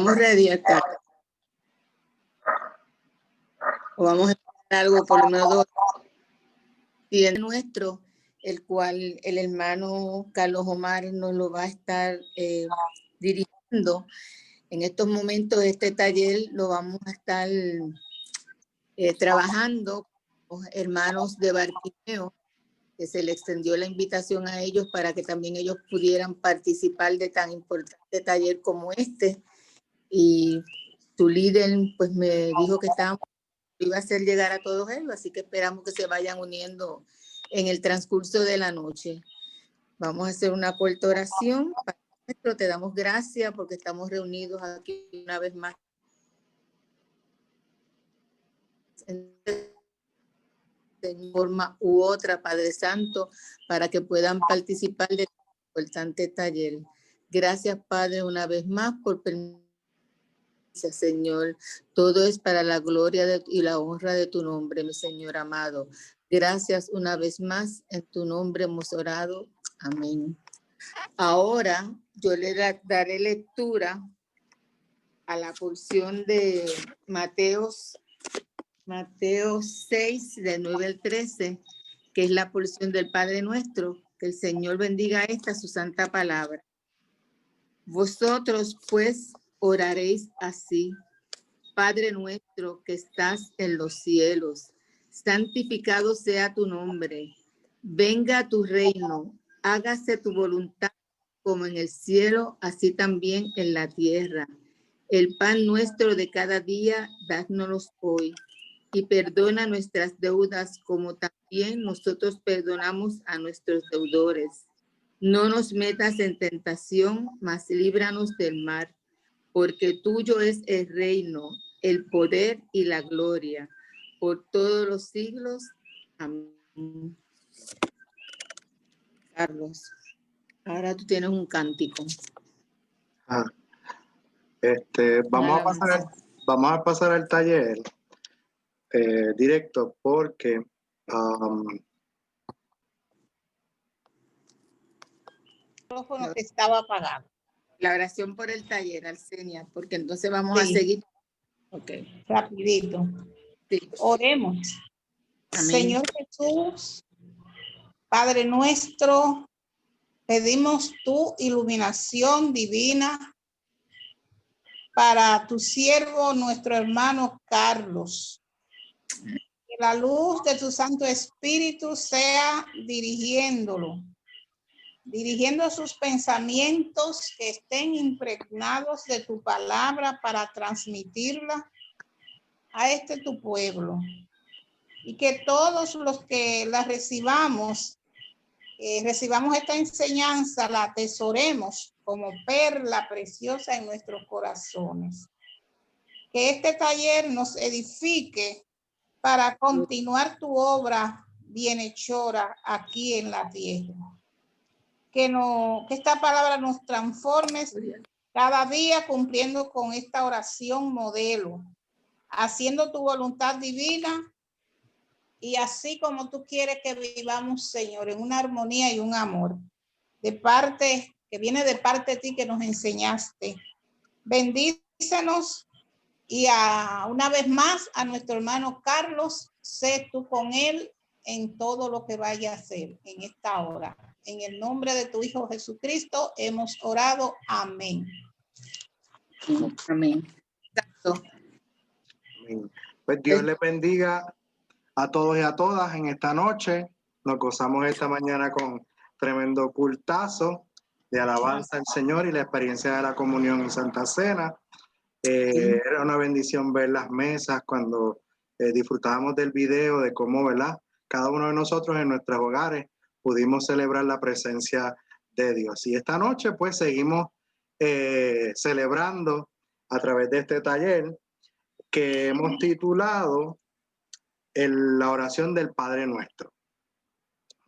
Estamos ready acá. O vamos a hacer algo por lo menos 2. Y el nuestro, el cual el hermano Carlos Omar nos lo va a estar dirigiendo. En estos momentos este taller lo vamos a estar trabajando con los hermanos de Barquimeo, que se le extendió la invitación a ellos para que también ellos pudieran participar de tan importante taller como este. Y su líder pues me dijo que iba a hacer llegar a todos ellos, así que esperamos que se vayan uniendo en el transcurso de la noche. Vamos a hacer una corta oración. Padre nuestro, te damos gracias porque estamos reunidos aquí una vez más en forma u otra, Padre Santo, para que puedan participar de este importante taller. Gracias, Padre, una vez más por permitirnos, Señor. Todo es para la gloria y la honra de tu nombre, mi Señor amado. Gracias una vez más. En tu nombre hemos orado. Amén. Ahora yo le daré lectura a la porción de Mateo 6, del 9 al 13, que es la porción del Padre Nuestro. Que el Señor bendiga esta su santa palabra. Vosotros, pues, oraréis así: Padre nuestro que estás en los cielos, santificado sea tu nombre. Venga tu reino, hágase tu voluntad como en el cielo, así también en la tierra. El pan nuestro de cada día, dánoslo hoy. Y perdona nuestras deudas como también nosotros perdonamos a nuestros deudores. No nos metas en tentación, mas líbranos del mal. Porque tuyo es el reino, el poder y la gloria, por todos los siglos. Amén. Carlos, ahora tú tienes un cántico. Vamos a pasar al taller directo porque El micrófono estaba apagado. La oración por el taller, Arsenia, porque entonces vamos a seguir. Okay. Rapidito. Sí. Oremos. Amén. Señor Jesús, Padre nuestro, pedimos tu iluminación divina para tu siervo, nuestro hermano Carlos. Que la luz de tu Santo Espíritu sea dirigiendo sus pensamientos, que estén impregnados de tu palabra para transmitirla a tu pueblo, y que todos los que la recibamos esta enseñanza, la atesoremos como perla preciosa en nuestros corazones. Que este taller nos edifique para continuar tu obra bienhechora aquí en la tierra. Que esta palabra nos transforme cada día, cumpliendo con esta oración modelo, haciendo tu voluntad divina, y así como tú quieres que vivamos, Señor, en una armonía y un amor que viene de parte de ti, que nos enseñaste. Bendícenos, y una vez más a nuestro hermano Carlos, sé tú con él en todo lo que vaya a hacer en esta hora. En el nombre de tu Hijo Jesucristo hemos orado. Amén. Amén. Pues Dios le bendiga a todos y a todas en esta noche. Nos gozamos esta mañana con tremendo cultazo de alabanza al Señor y la experiencia de la comunión en Santa Cena. Era una bendición ver las mesas cuando disfrutábamos del video de cómo, ¿verdad?, cada uno de nosotros en nuestros hogares pudimos celebrar la presencia de Dios. Y esta noche pues seguimos celebrando a través de este taller que hemos titulado la oración del Padre Nuestro.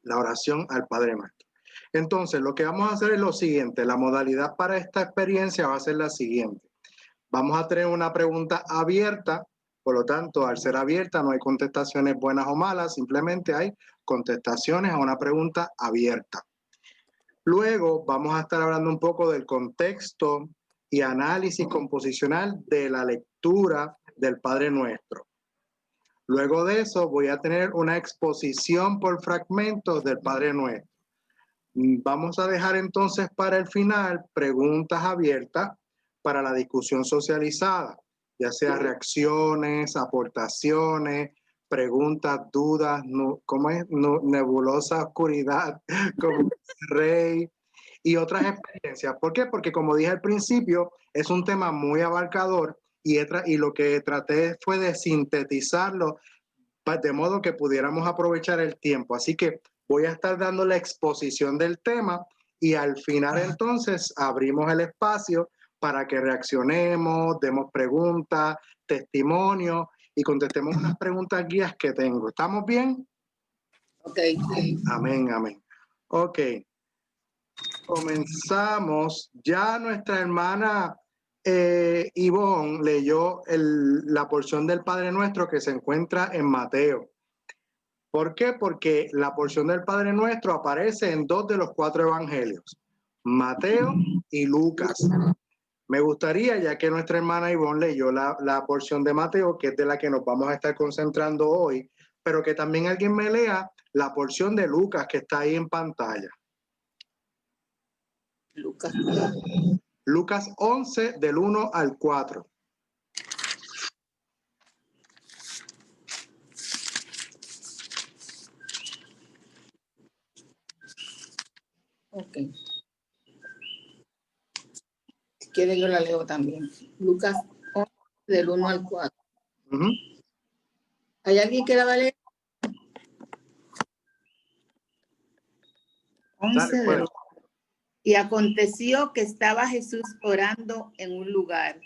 La oración al Padre Nuestro. Entonces, lo que vamos a hacer es lo siguiente. La modalidad para esta experiencia va a ser la siguiente. Vamos a tener una pregunta abierta. Por lo tanto, al ser abierta no hay contestaciones buenas o malas. Simplemente hay contestaciones a una pregunta abierta. Luego vamos a estar hablando un poco del contexto y análisis composicional de la lectura del Padre Nuestro. Luego de eso voy a tener una exposición por fragmentos del Padre Nuestro. Vamos a dejar entonces para el final preguntas abiertas para la discusión socializada, ya sea reacciones, aportaciones, preguntas, dudas, ¿cómo es? Nebulosa oscuridad, como Rey, y otras experiencias. ¿Por qué? Porque como dije al principio, es un tema muy abarcador y lo que traté fue de sintetizarlo de modo que pudiéramos aprovechar el tiempo. Así que voy a estar dando la exposición del tema y al final entonces abrimos el espacio para que reaccionemos, demos preguntas, testimonios y contestemos unas preguntas guías que tengo. ¿Estamos bien? Ok. Amén, amén. Ok. Comenzamos. Ya nuestra hermana Ivonne leyó la porción del Padre Nuestro que se encuentra en Mateo. ¿Por qué? Porque la porción del Padre Nuestro aparece en 2 de los 4 evangelios, Mateo y Lucas. Me gustaría, ya que nuestra hermana Ivonne leyó la porción de Mateo, que es de la que nos vamos a estar concentrando hoy, pero que también alguien me lea la porción de Lucas que está ahí en pantalla. Lucas 11, del 1 al 4. Ok. Si quiere yo la leo también. Lucas 11, del 1 al 4. ¿Hay alguien que la va a leer? 11 del 1. Y aconteció que estaba Jesús orando en un lugar,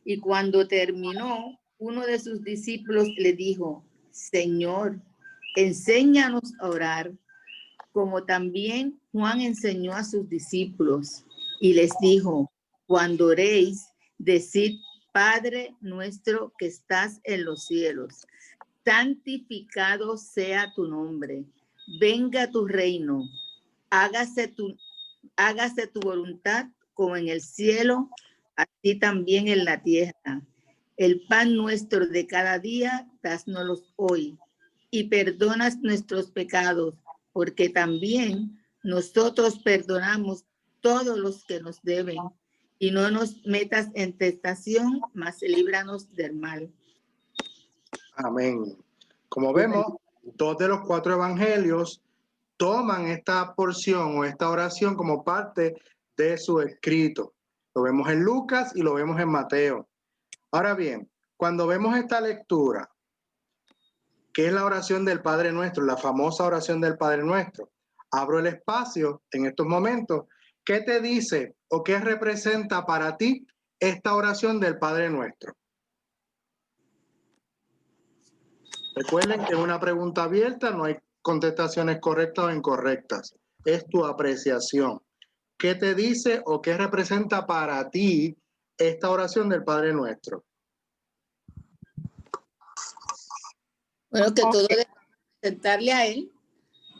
y cuando terminó, uno de sus discípulos le dijo: Señor, enséñanos a orar, como también Juan enseñó a sus discípulos. Y les dijo: cuando oréis, decid: Padre nuestro que estás en los cielos, santificado sea tu nombre, venga tu reino, hágase tu voluntad como en el cielo, así también en la tierra. El pan nuestro de cada día, dásnoslo hoy, y perdonas nuestros pecados, porque también nosotros perdonamos todos los que nos deben, y no nos metas en tentación, mas líbranos del mal. Amén. Como vemos, 2 de los 4 evangelios toman esta porción o esta oración como parte de su escrito. Lo vemos en Lucas y lo vemos en Mateo. Ahora bien, cuando vemos esta lectura, que es la oración del Padre Nuestro, la famosa oración del Padre Nuestro, abro el espacio en estos momentos. ¿Qué te dice o qué representa para ti esta oración del Padre Nuestro? Recuerden que es una pregunta abierta, no hay contestaciones correctas o incorrectas. Es tu apreciación. ¿Qué te dice o qué representa para ti esta oración del Padre Nuestro? Bueno, que todo debe presentarle a Él,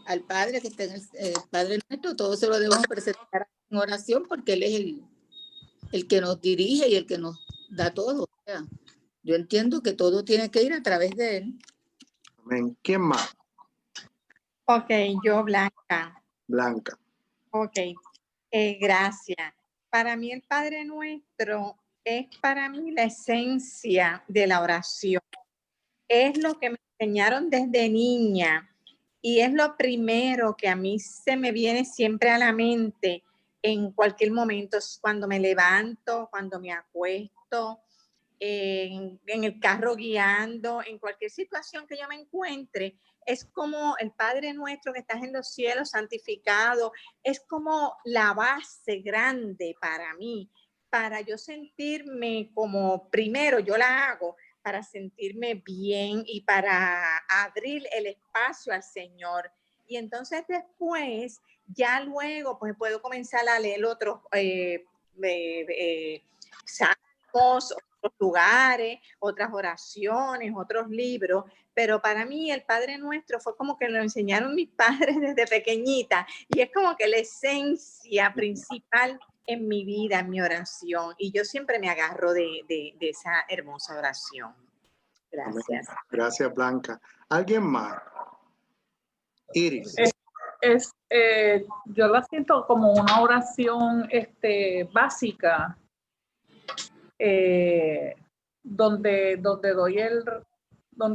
al Padre que está en el Padre Nuestro, todo se lo debemos presentar en oración porque Él es el que nos dirige y el que nos da todo. O sea, yo entiendo que todo tiene que ir a través de Él. Amén. ¿Quién más? Ok, yo, Blanca. Blanca. Ok, gracias. Para mí el Padre Nuestro es para mí la esencia de la oración. Es lo que me enseñaron desde niña y es lo primero que a mí se me viene siempre a la mente en cualquier momento, cuando me levanto, cuando me acuesto, en el carro guiando, en cualquier situación que yo me encuentre. Es como el Padre Nuestro que estás en los cielos, santificado. Es como la base grande para mí, para yo sentirme como, primero yo la hago para sentirme bien y para abrir el espacio al Señor. Y entonces después, ya luego, pues puedo comenzar a leer otros salmos, otros lugares, otras oraciones, otros libros, pero para mí el Padre Nuestro fue como que lo enseñaron mis padres desde pequeñita y es como que la esencia principal en mi vida, en mi oración, y yo siempre me agarro de esa hermosa oración. Gracias. Gracias, Blanca. ¿Alguien más? Iris. Yo la siento como una oración básica, donde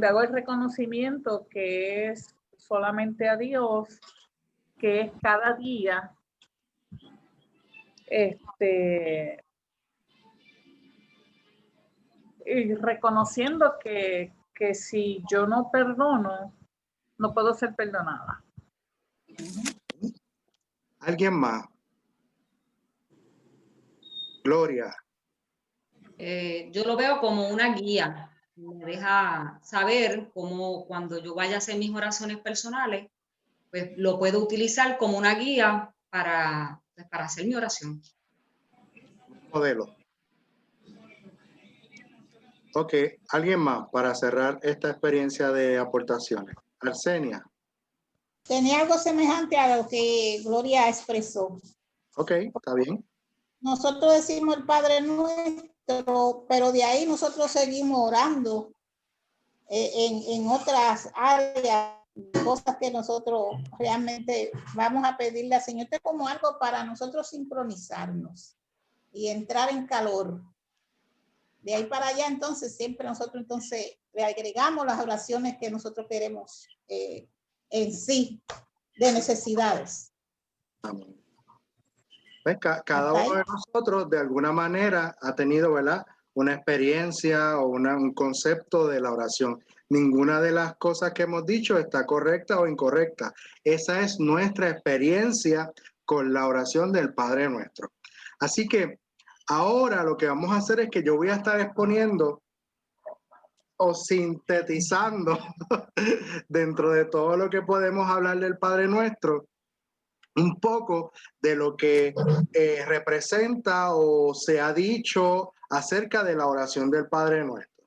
hago el reconocimiento que es solamente a Dios, que es cada día, y reconociendo que si yo no perdono, no puedo ser perdonada. ¿Alguien más? Gloria. Yo lo veo como una guía. Me deja saber cómo cuando yo vaya a hacer mis oraciones personales, pues lo puedo utilizar como una guía para hacer mi oración. Modelo. Ok, ¿alguien más para cerrar esta experiencia de aportaciones? Arsenia. Tenía algo semejante a lo que Gloria expresó. Ok, está bien. Nosotros decimos el Padre Nuestro, pero de ahí nosotros seguimos orando en otras áreas, cosas que nosotros realmente vamos a pedirle al Señor. Esto es como algo para nosotros sincronizarnos y entrar en calor. De ahí para allá, entonces, siempre nosotros entonces le agregamos las oraciones que nosotros queremos en sí, de necesidades. Amén. Pues cada uno de nosotros de alguna manera ha tenido, ¿verdad?, una experiencia o un concepto de la oración. Ninguna de las cosas que hemos dicho está correcta o incorrecta. Esa es nuestra experiencia con la oración del Padre Nuestro. Así que ahora lo que vamos a hacer es que yo voy a estar exponiendo o sintetizando dentro de todo lo que podemos hablar del Padre Nuestro, un poco de lo que representa o se ha dicho acerca de la oración del Padre Nuestro.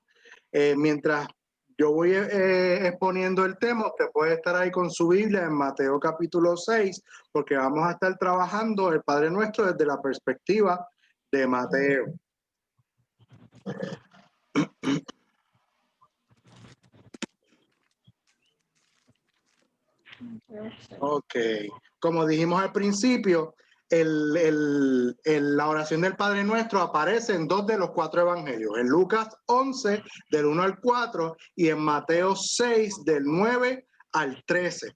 Mientras yo voy exponiendo el tema, usted puede estar ahí con su Biblia en Mateo capítulo 6, porque vamos a estar trabajando el Padre Nuestro desde la perspectiva de Mateo. Ok, como dijimos al principio, la oración del Padre Nuestro aparece en 2 de los 4 evangelios, en Lucas 11 del 1 al 4 y en Mateo 6 del 9 al 13.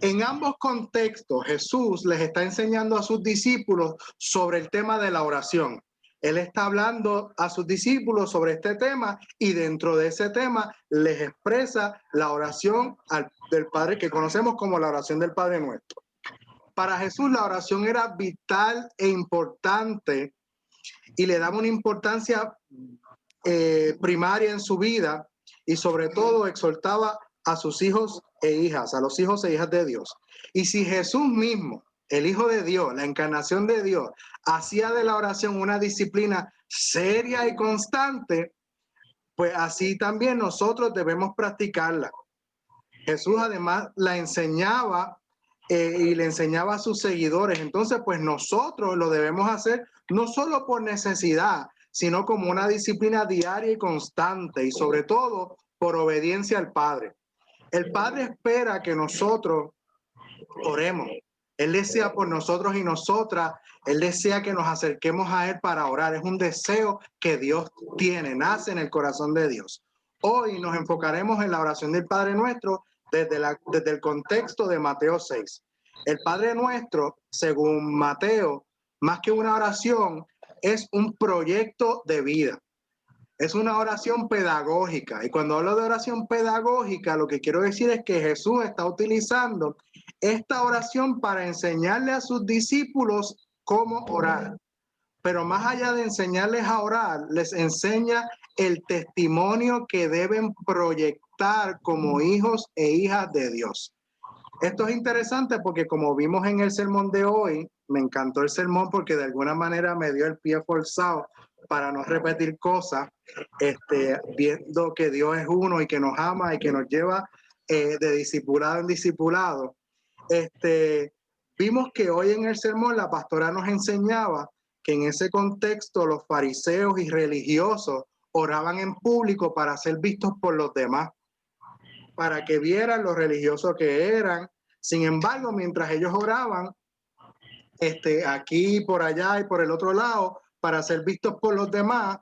En ambos contextos, Jesús les está enseñando a sus discípulos sobre el tema de la oración. Él está hablando a sus discípulos sobre este tema y dentro de ese tema les expresa la oración del Padre que conocemos como la oración del Padre Nuestro. Para Jesús la oración era vital e importante y le daba una importancia primaria en su vida y sobre todo exhortaba a sus hijos e hijas, a los hijos e hijas de Dios. Y si Jesús mismo, el Hijo de Dios, la encarnación de Dios, hacía de la oración una disciplina seria y constante, pues así también nosotros debemos practicarla. Jesús además la enseñaba y le enseñaba a sus seguidores. Entonces, pues nosotros lo debemos hacer no solo por necesidad, sino como una disciplina diaria y constante y sobre todo por obediencia al Padre. El Padre espera que nosotros oremos. Él desea por nosotros y nosotras, Él desea que nos acerquemos a Él para orar. Es un deseo que Dios tiene, nace en el corazón de Dios. Hoy nos enfocaremos en la oración del Padre Nuestro desde el contexto de Mateo 6. El Padre Nuestro, según Mateo, más que una oración, es un proyecto de vida. Es una oración pedagógica. Y cuando hablo de oración pedagógica, lo que quiero decir es que Jesús está utilizando esta oración para enseñarle a sus discípulos cómo orar. Pero más allá de enseñarles a orar, les enseña el testimonio que deben proyectar como hijos e hijas de Dios. Esto es interesante porque como vimos en el sermón de hoy, me encantó el sermón porque de alguna manera me dio el pie forzado para no repetir cosas, viendo que Dios es uno y que nos ama y que nos lleva de discipulado en discipulado. Vimos que hoy en el sermón la pastora nos enseñaba que en ese contexto los fariseos y religiosos oraban en público para ser vistos por los demás, para que vieran lo religiosos que eran. Sin embargo, mientras ellos oraban, aquí, por allá y por el otro lado, para ser vistos por los demás,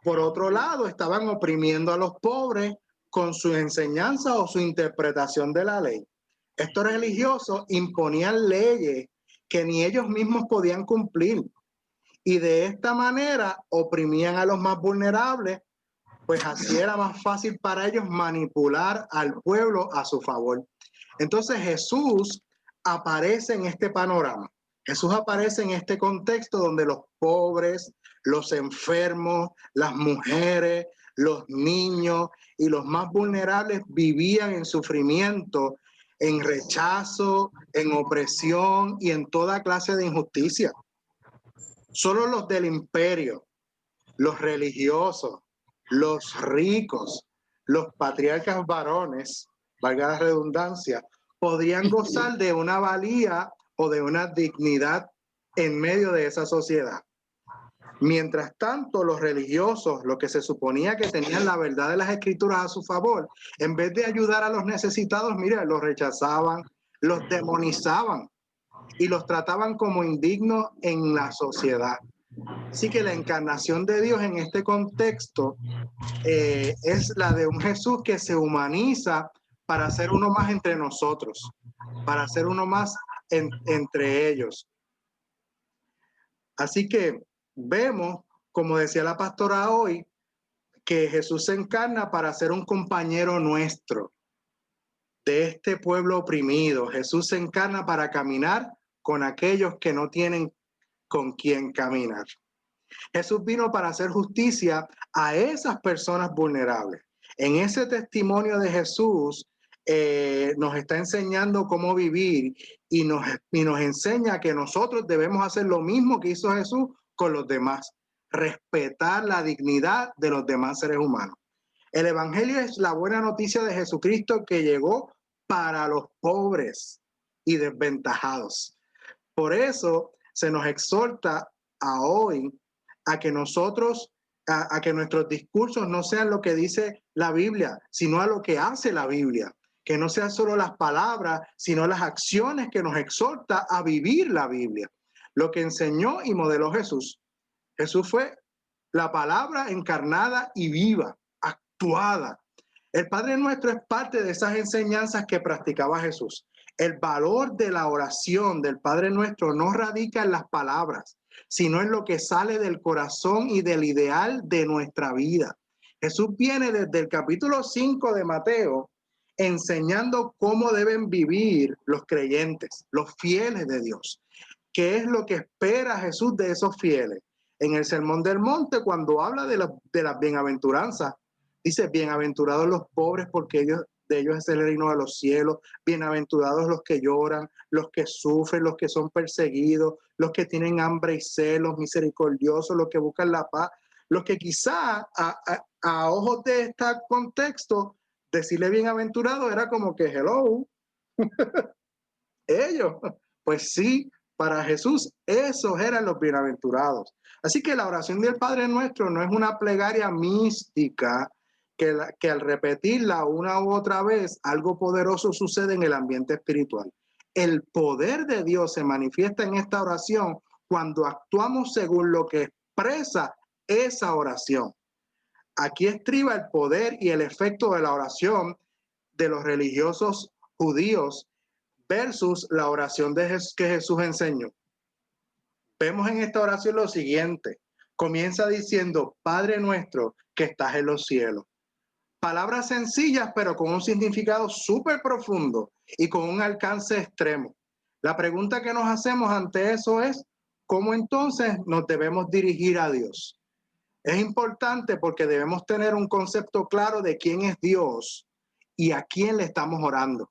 por otro lado, estaban oprimiendo a los pobres con su enseñanza o su interpretación de la ley. Estos religiosos imponían leyes que ni ellos mismos podían cumplir, y de esta manera oprimían a los más vulnerables, pues así era más fácil para ellos manipular al pueblo a su favor. Entonces Jesús aparece en este panorama. Jesús aparece en este contexto donde los pobres, los enfermos, las mujeres, los niños y los más vulnerables vivían en sufrimiento, en rechazo, en opresión y en toda clase de injusticia. Solo los del imperio, los religiosos, los ricos, los patriarcas varones, valga la redundancia, podrían gozar de una valía o de una dignidad en medio de esa sociedad. Mientras tanto, los religiosos, lo que se suponía que tenían la verdad de las escrituras a su favor, en vez de ayudar a los necesitados, mira, los rechazaban, los demonizaban y los trataban como indignos en la sociedad. Así que la encarnación de Dios en este contexto es la de un Jesús que se humaniza para ser uno más entre nosotros, para ser uno más entre ellos. Así que vemos, como decía la pastora hoy, que Jesús se encarna para ser un compañero nuestro de este pueblo oprimido. Jesús se encarna para caminar con aquellos que no tienen con quién caminar. Jesús vino para hacer justicia a esas personas vulnerables. En ese testimonio de Jesús nos está enseñando cómo vivir y nos enseña que nosotros debemos hacer lo mismo que hizo Jesús con los demás, respetar la dignidad de los demás seres humanos. El Evangelio es la buena noticia de Jesucristo que llegó para los pobres y desventajados. Por eso se nos exhorta a hoy a que nosotros, a que nuestros discursos no sean lo que dice la Biblia, sino a lo que hace la Biblia. Que no sean solo las palabras, sino las acciones que nos exhorta a vivir la Biblia. Lo que enseñó y modeló Jesús. Jesús fue la palabra encarnada y viva, actuada. El Padre Nuestro es parte de esas enseñanzas que practicaba Jesús. El valor de la oración del Padre Nuestro no radica en las palabras, sino en lo que sale del corazón y del ideal de nuestra vida. Jesús viene desde el capítulo 5 de Mateo enseñando cómo deben vivir los creyentes, los fieles de Dios. ¿Qué es lo que espera Jesús de esos fieles? En el Sermón del Monte, cuando habla de las bienaventuranzas, dice, bienaventurados los pobres porque de ellos es el reino de los cielos, bienaventurados los que lloran, los que sufren, los que son perseguidos, los que tienen hambre y sed, los misericordiosos, los que buscan la paz, los que quizá a ojos de este contexto, decirle bienaventurado era como que hello, ellos, pues sí, para Jesús esos eran los bienaventurados. Así que la oración del Padre Nuestro no es una plegaria mística que al repetirla una u otra vez, algo poderoso sucede en el ambiente espiritual. El poder de Dios se manifiesta en esta oración cuando actuamos según lo que expresa esa oración. Aquí estriba el poder y el efecto de la oración de los religiosos judíos versus la oración que Jesús enseñó. Vemos en esta oración lo siguiente. Comienza diciendo, Padre nuestro que estás en los cielos. Palabras sencillas, pero con un significado súper profundo y con un alcance extremo. La pregunta que nos hacemos ante eso es, ¿cómo entonces nos debemos dirigir a Dios? Es importante porque debemos tener un concepto claro de quién es Dios y a quién le estamos orando.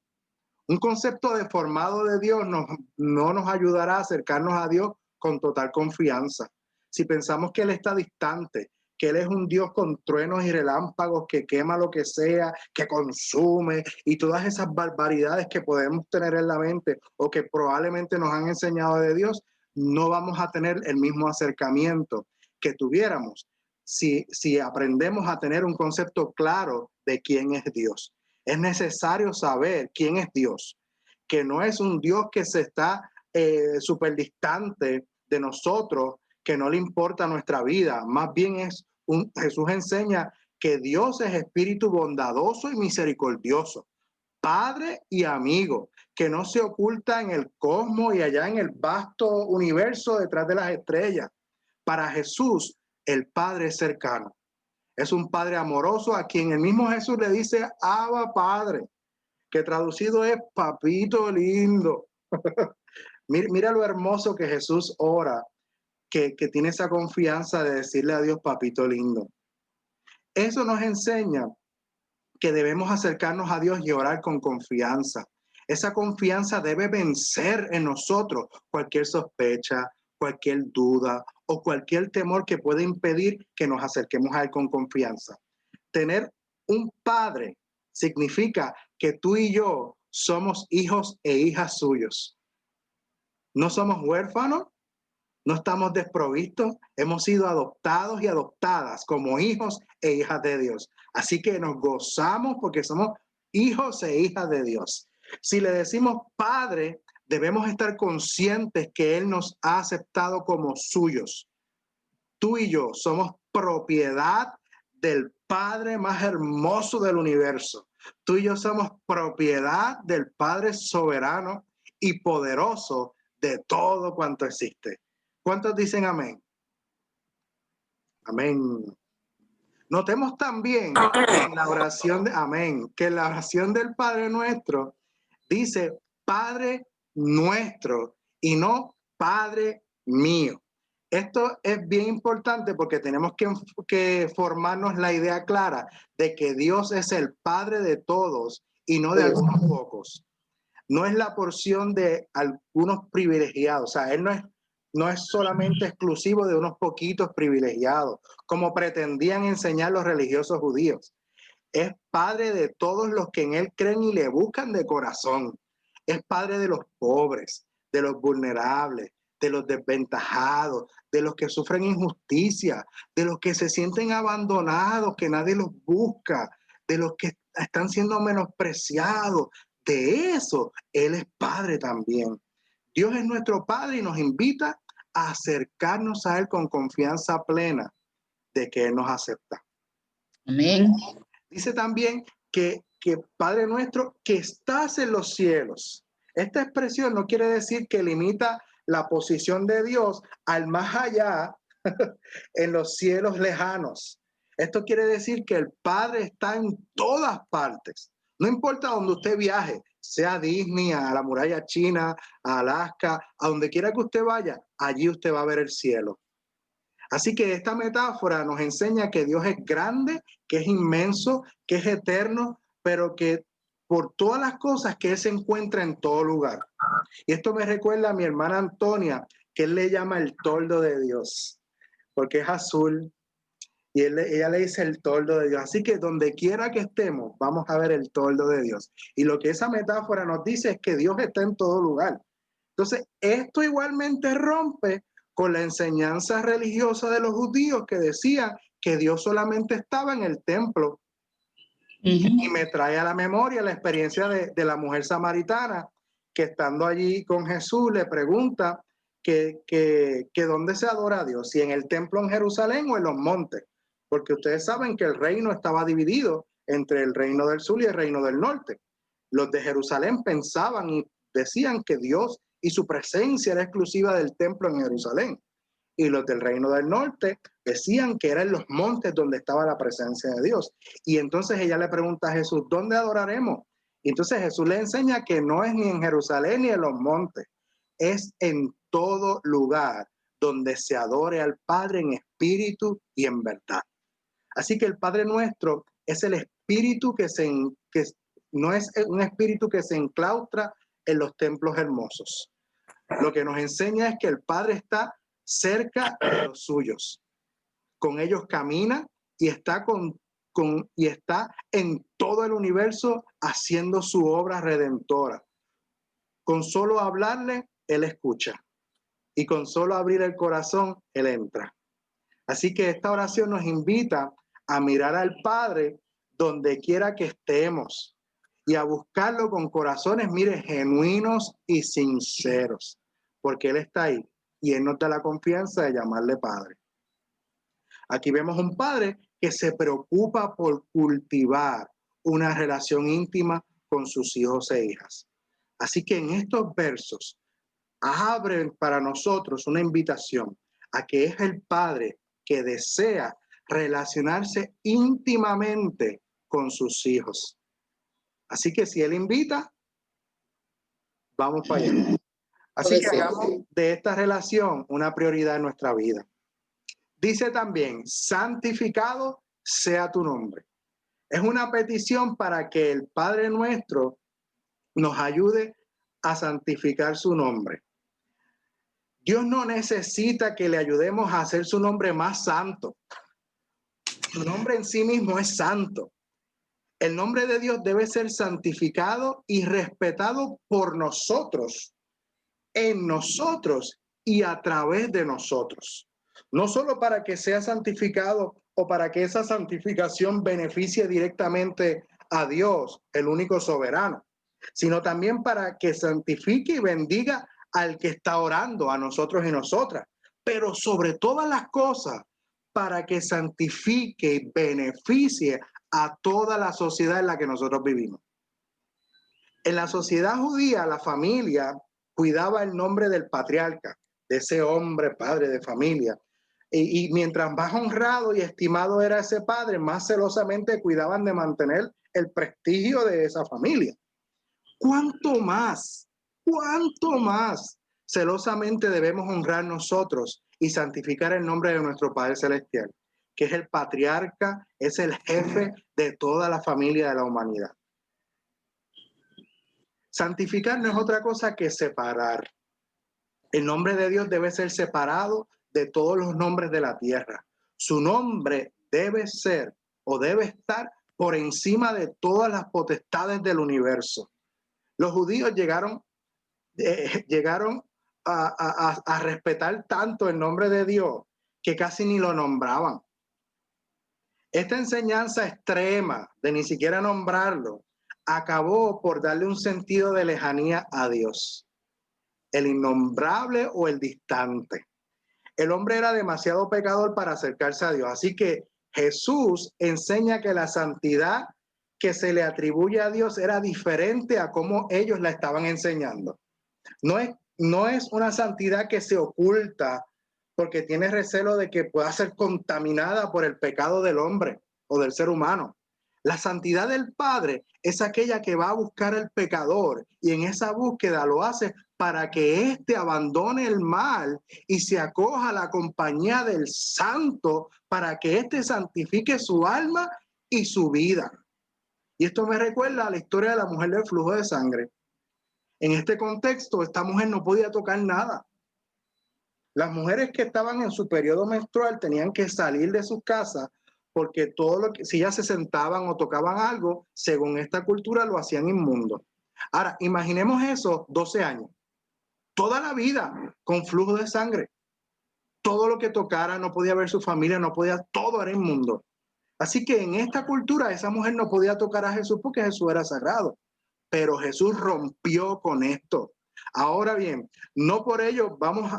Un concepto deformado de Dios no nos ayudará a acercarnos a Dios con total confianza. Si pensamos que Él está distante, que Él es un Dios con truenos y relámpagos, que quema lo que sea, que consume y todas esas barbaridades que podemos tener en la mente o que probablemente nos han enseñado de Dios, no vamos a tener el mismo acercamiento que tuviéramos si aprendemos a tener un concepto claro de quién es Dios. Es necesario saber quién es Dios, que no es un Dios que se está súper distante de nosotros, que no le importa nuestra vida. Más bien Jesús enseña que Dios es espíritu bondadoso y misericordioso, Padre y amigo, que no se oculta en el cosmos y allá en el vasto universo detrás de las estrellas. Para Jesús, el Padre es cercano. Es un Padre amoroso a quien el mismo Jesús le dice, Abba Padre, que traducido es papito lindo. Mira lo hermoso que Jesús ora, que tiene esa confianza de decirle a Dios, papito lindo. Eso nos enseña que debemos acercarnos a Dios y orar con confianza. Esa confianza debe vencer en nosotros cualquier sospecha, cualquier duda o cualquier temor que pueda impedir que nos acerquemos a Él con confianza. Tener un padre significa que tú y yo somos hijos e hijas suyos. No somos huérfanos, no estamos desprovistos, hemos sido adoptados y adoptadas como hijos e hijas de Dios. Así que nos gozamos porque somos hijos e hijas de Dios. Si le decimos Padre, debemos estar conscientes que Él nos ha aceptado como suyos. Tú y yo somos propiedad del Padre más hermoso del universo. Tú y yo somos propiedad del Padre soberano y poderoso de todo cuanto existe. ¿Cuántos dicen amén? Amén. Notemos también que en la oración de amén, que en la oración del Padre Nuestro dice Padre Nuestro y no Padre mío. Esto es bien importante porque tenemos que formarnos la idea clara de que Dios es el Padre de todos y no de algunos pocos. No es la porción de algunos privilegiados. O sea, Él no es solamente exclusivo de unos poquitos privilegiados, como pretendían enseñar los religiosos judíos. Es Padre de todos los que en Él creen y le buscan de corazón. Es Padre de los pobres, de los vulnerables, de los desventajados, de los que sufren injusticia, de los que se sienten abandonados, que nadie los busca, de los que están siendo menospreciados. De eso, Él es Padre también. Dios es nuestro Padre y nos invita a acercarnos a Él con confianza plena de que Él nos acepta. Amén. Dice también que Padre nuestro que estás en los cielos. Esta expresión no quiere decir que limita la posición de Dios al más allá en los cielos lejanos. Esto quiere decir que el Padre está en todas partes. No importa donde usted viaje, sea a Disney, a la muralla china, a Alaska, a donde quiera que usted vaya, allí usted va a ver el cielo. Así que esta metáfora nos enseña que Dios es grande, que es inmenso, que es eterno, pero que por todas las cosas que Él se encuentra en todo lugar. Y esto me recuerda a mi hermana Antonia, que Él le llama el toldo de Dios, porque es azul. Y ella le dice el toldo de Dios. Así que donde quiera que estemos, vamos a ver el toldo de Dios. Y lo que esa metáfora nos dice es que Dios está en todo lugar. Entonces, esto igualmente rompe con la enseñanza religiosa de los judíos que decían que Dios solamente estaba en el templo. Y me trae a la memoria la experiencia de la mujer samaritana que estando allí con Jesús le pregunta que dónde se adora a Dios, si en el templo en Jerusalén o en los montes, porque ustedes saben que el reino estaba dividido entre el reino del sur y el reino del norte. Los de Jerusalén pensaban y decían que Dios y su presencia era exclusiva del templo en Jerusalén. Y los del reino del norte decían que eran los montes donde estaba la presencia de Dios. Y entonces ella le pregunta a Jesús, ¿dónde adoraremos? Y entonces Jesús le enseña que no es ni en Jerusalén ni en los montes, es en todo lugar donde se adore al Padre en espíritu y en verdad. Así que el Padre nuestro es el espíritu que no es un espíritu que se enclaustra en los templos hermosos. Lo que nos enseña es que el Padre está cerca de los suyos. Con ellos camina y está y está en todo el universo haciendo su obra redentora. Con solo hablarle, Él escucha. y con solo abrir el corazón, Él entra. Así que esta oración nos invita a mirar al Padre donde quiera que estemos y a buscarlo con corazones, mire, genuinos y sinceros, porque Él está ahí y Él nos da la confianza de llamarle Padre. Aquí vemos un padre que se preocupa por cultivar una relación íntima con sus hijos e hijas. Así que en estos versos abren para nosotros una invitación a que es el Padre que desea relacionarse íntimamente con sus hijos. Así que si Él invita, vamos para allá. Así que hagamos de esta relación una prioridad en nuestra vida. Dice también, santificado sea tu nombre. Es una petición para que el Padre nuestro nos ayude a santificar su nombre. Dios no necesita que le ayudemos a hacer su nombre más santo. Su nombre en sí mismo es santo. El nombre de Dios debe ser santificado y respetado por nosotros, en nosotros y a través de nosotros. No solo para que sea santificado o para que esa santificación beneficie directamente a Dios, el único soberano, sino también para que santifique y bendiga al que está orando, a nosotros y nosotras, pero sobre todas las cosas, para que santifique y beneficie a toda la sociedad en la que nosotros vivimos. En la sociedad judía, la familia cuidaba el nombre del patriarca, de ese hombre, padre de familia. Y mientras más honrado y estimado era ese padre, más celosamente cuidaban de mantener el prestigio de esa familia. ¿Cuánto más celosamente debemos honrar nosotros y santificar el nombre de nuestro Padre Celestial, que es el patriarca, es el jefe de toda la familia de la humanidad? Santificar no es otra cosa que separar. El nombre de Dios debe ser separado de todos los nombres de la tierra. Su nombre debe ser o debe estar por encima de todas las potestades del universo. Los judíos llegaron a respetar tanto el nombre de Dios que casi ni lo nombraban. Esta enseñanza extrema de ni siquiera nombrarlo acabó por darle un sentido de lejanía a Dios, el innombrable o el distante. El hombre era demasiado pecador para acercarse a Dios, así que Jesús enseña que la santidad que se le atribuye a Dios era diferente a cómo ellos la estaban enseñando. No es una santidad que se oculta porque tiene recelo de que pueda ser contaminada por el pecado del hombre o del ser humano. La santidad del Padre es aquella que va a buscar al pecador y en esa búsqueda lo hace para que éste abandone el mal y se acoja a la compañía del Santo para que éste santifique su alma y su vida. Y esto me recuerda a la historia de la mujer del flujo de sangre. En este contexto, esta mujer no podía tocar nada. Las mujeres que estaban en su periodo menstrual tenían que salir de sus casas porque todo lo que, si ellas se sentaban o tocaban algo, según esta cultura lo hacían inmundo. Ahora, imaginemos eso, 12 años, toda la vida con flujo de sangre. Todo lo que tocara, no podía ver su familia, no podía, todo era inmundo. Así que en esta cultura esa mujer no podía tocar a Jesús porque Jesús era sagrado. Pero Jesús rompió con esto. Ahora bien, no por ello vamos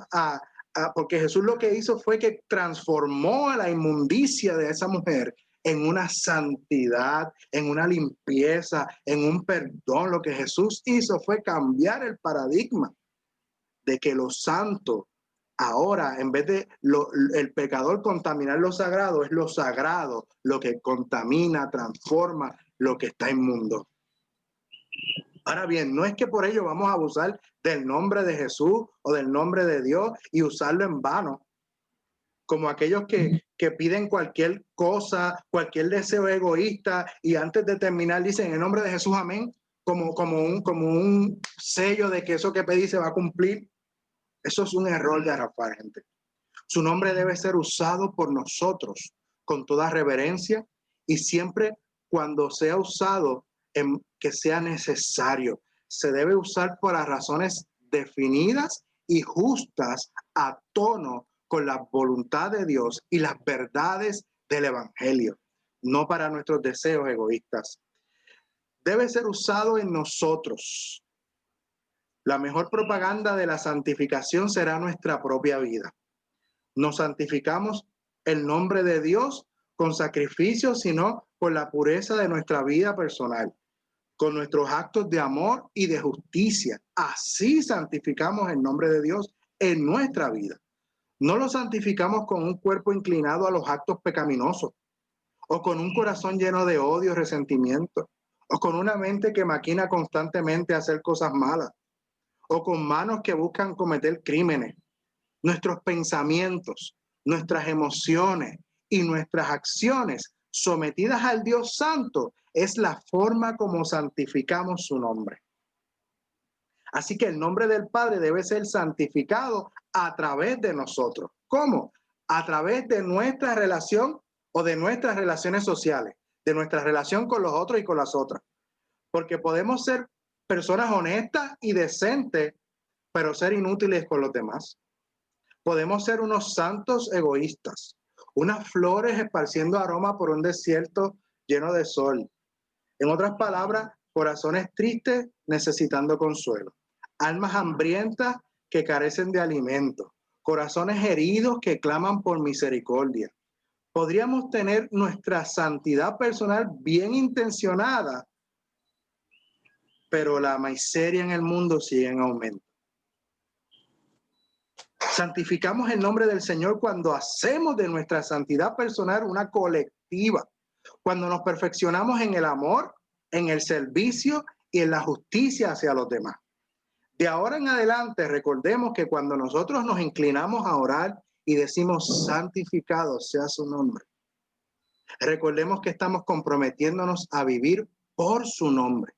porque Jesús lo que hizo fue que transformó la inmundicia de esa mujer en una santidad, en una limpieza, en un perdón. Lo que Jesús hizo fue cambiar el paradigma de que lo santo ahora, en vez de el pecador contaminar lo sagrado, es lo sagrado lo que contamina, transforma lo que está inmundo. Ahora bien, no es que por ello vamos a abusar del nombre de Jesús o del nombre de Dios y usarlo en vano, como aquellos que piden cualquier cosa, cualquier deseo egoísta y antes de terminar dicen en el nombre de Jesús, amén, como un sello de que eso que pedí se va a cumplir. Eso es un error de Arafat, gente. Su nombre debe ser usado por nosotros con toda reverencia y siempre cuando sea usado que sea necesario. Se debe usar por las razones definidas y justas a tono con la voluntad de Dios y las verdades del Evangelio, no para nuestros deseos egoístas. Debe ser usado en nosotros. La mejor propaganda de la santificación será nuestra propia vida. Nos santificamos el nombre de Dios con sacrificios, sino con la pureza de nuestra vida personal, con nuestros actos de amor y de justicia. Así santificamos el nombre de Dios en nuestra vida. No lo santificamos con un cuerpo inclinado a los actos pecaminosos, o con un corazón lleno de odio y resentimiento, o con una mente que maquina constantemente a hacer cosas malas, o con manos que buscan cometer crímenes. Nuestros pensamientos, nuestras emociones y nuestras acciones sometidas al Dios Santo es la forma como santificamos su nombre. Así que el nombre del Padre debe ser santificado a través de nosotros. ¿Cómo? A través de nuestra relación o de nuestras relaciones sociales, de nuestra relación con los otros y con las otras. Porque podemos ser personas honestas y decentes, pero ser inútiles con los demás. Podemos ser unos santos egoístas, unas flores esparciendo aroma por un desierto lleno de sol. En otras palabras, corazones tristes necesitando consuelo, almas hambrientas que carecen de alimento, corazones heridos que claman por misericordia. Podríamos tener nuestra santidad personal bien intencionada, pero la miseria en el mundo sigue en aumento. Santificamos el nombre del Señor cuando hacemos de nuestra santidad personal una colectiva, cuando nos perfeccionamos en el amor, en el servicio y en la justicia hacia los demás. De ahora en adelante, recordemos que cuando nosotros nos inclinamos a orar y decimos santificado sea su nombre, recordemos que estamos comprometiéndonos a vivir por su nombre.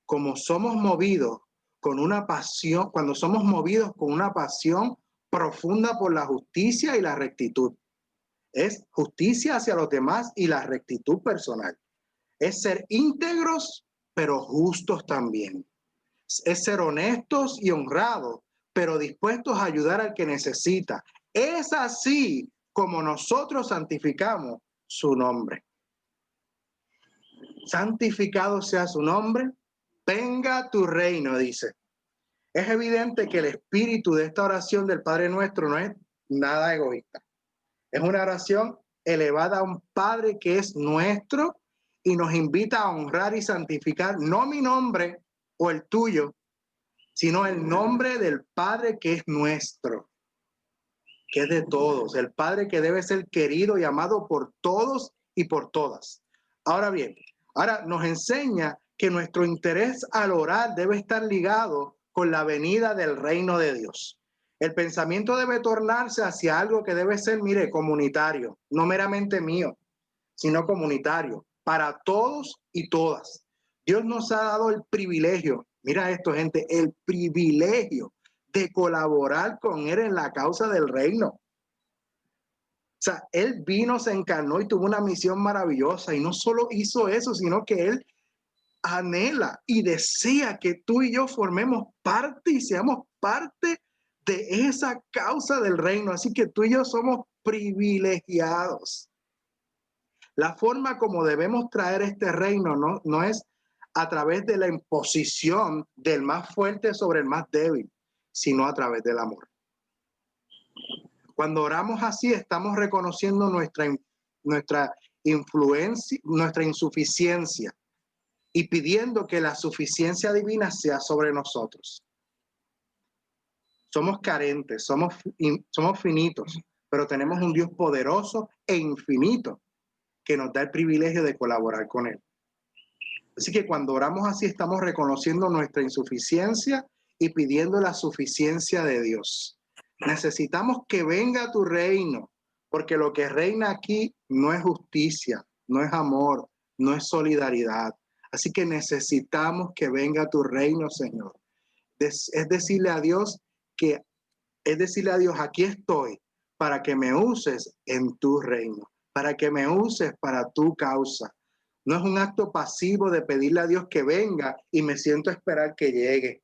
Como somos movidos con una pasión, cuando somos movidos con una pasión profunda por la justicia y la rectitud. Es justicia hacia los demás y la rectitud personal. Es ser íntegros, pero justos también. Es ser honestos y honrados, pero dispuestos a ayudar al que necesita. Es así como nosotros santificamos su nombre. Santificado sea su nombre. Venga tu reino, dice. Es evidente que el espíritu de esta oración del Padre Nuestro no es nada egoísta. Es una oración elevada a un Padre que es nuestro y nos invita a honrar y santificar no mi nombre o el tuyo, sino el nombre del Padre que es nuestro, que es de todos, el Padre que debe ser querido y amado por todos y por todas. Ahora bien, ahora nos enseña que nuestro interés al orar debe estar ligado con la venida del reino de Dios. El pensamiento debe tornarse hacia algo que debe ser, mire, comunitario, no meramente mío, sino comunitario, para todos y todas. Dios nos ha dado el privilegio, mira esto, gente, el privilegio de colaborar con Él en la causa del reino. O sea, Él vino, se encarnó y tuvo una misión maravillosa, y no solo hizo eso, sino que Él anhela y desea que tú y yo formemos parte y seamos parte de esa causa del reino. Así que tú y yo somos privilegiados. La forma como debemos traer este reino no es a través de la imposición del más fuerte sobre el más débil, sino a través del amor. Cuando oramos así, estamos reconociendo nuestra influencia, nuestra insuficiencia, y pidiendo que la suficiencia divina sea sobre nosotros. Somos carentes, somos finitos, pero tenemos un Dios poderoso e infinito que nos da el privilegio de colaborar con Él. Así que cuando oramos así, estamos reconociendo nuestra insuficiencia y pidiendo la suficiencia de Dios. Necesitamos que venga tu reino, porque lo que reina aquí no es justicia, no es amor, no es solidaridad. Así que necesitamos que venga tu reino, Señor. Es decirle a Dios, aquí estoy para que me uses en tu reino, para que me uses para tu causa. No es un acto pasivo de pedirle a Dios que venga y me siento a esperar que llegue.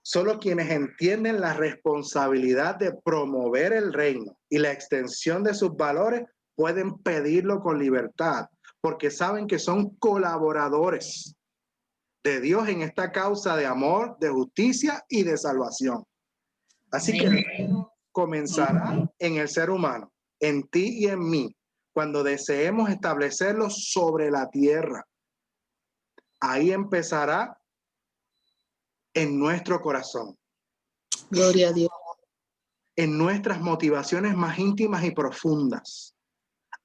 Solo quienes entienden la responsabilidad de promover el reino y la extensión de sus valores pueden pedirlo con libertad, porque saben que son colaboradores de Dios en esta causa de amor, de justicia y de salvación. Así que el reino comenzará en el ser humano, en ti y en mí, cuando deseemos establecerlo sobre la tierra. Ahí empezará en nuestro corazón. Gloria a Dios. En nuestras motivaciones más íntimas y profundas.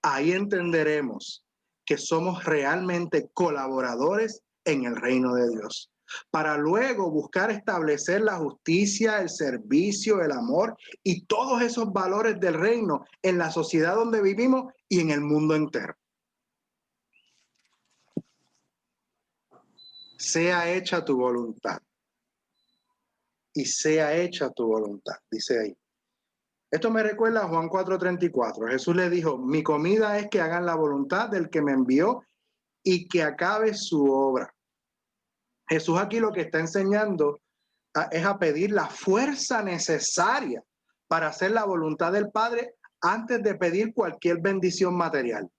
Ahí entenderemos que somos realmente colaboradores en el reino de Dios, para luego buscar establecer la justicia, el servicio, el amor y todos esos valores del reino en la sociedad donde vivimos y en el mundo entero. Sea hecha tu voluntad. Y sea hecha tu voluntad, dice ahí. Esto me recuerda a Juan 4:34. Jesús le dijo, mi comida es que hagan la voluntad del que me envió y que acabe su obra. Jesús aquí lo que está enseñando es a pedir la fuerza necesaria para hacer la voluntad del Padre antes de pedir cualquier bendición material.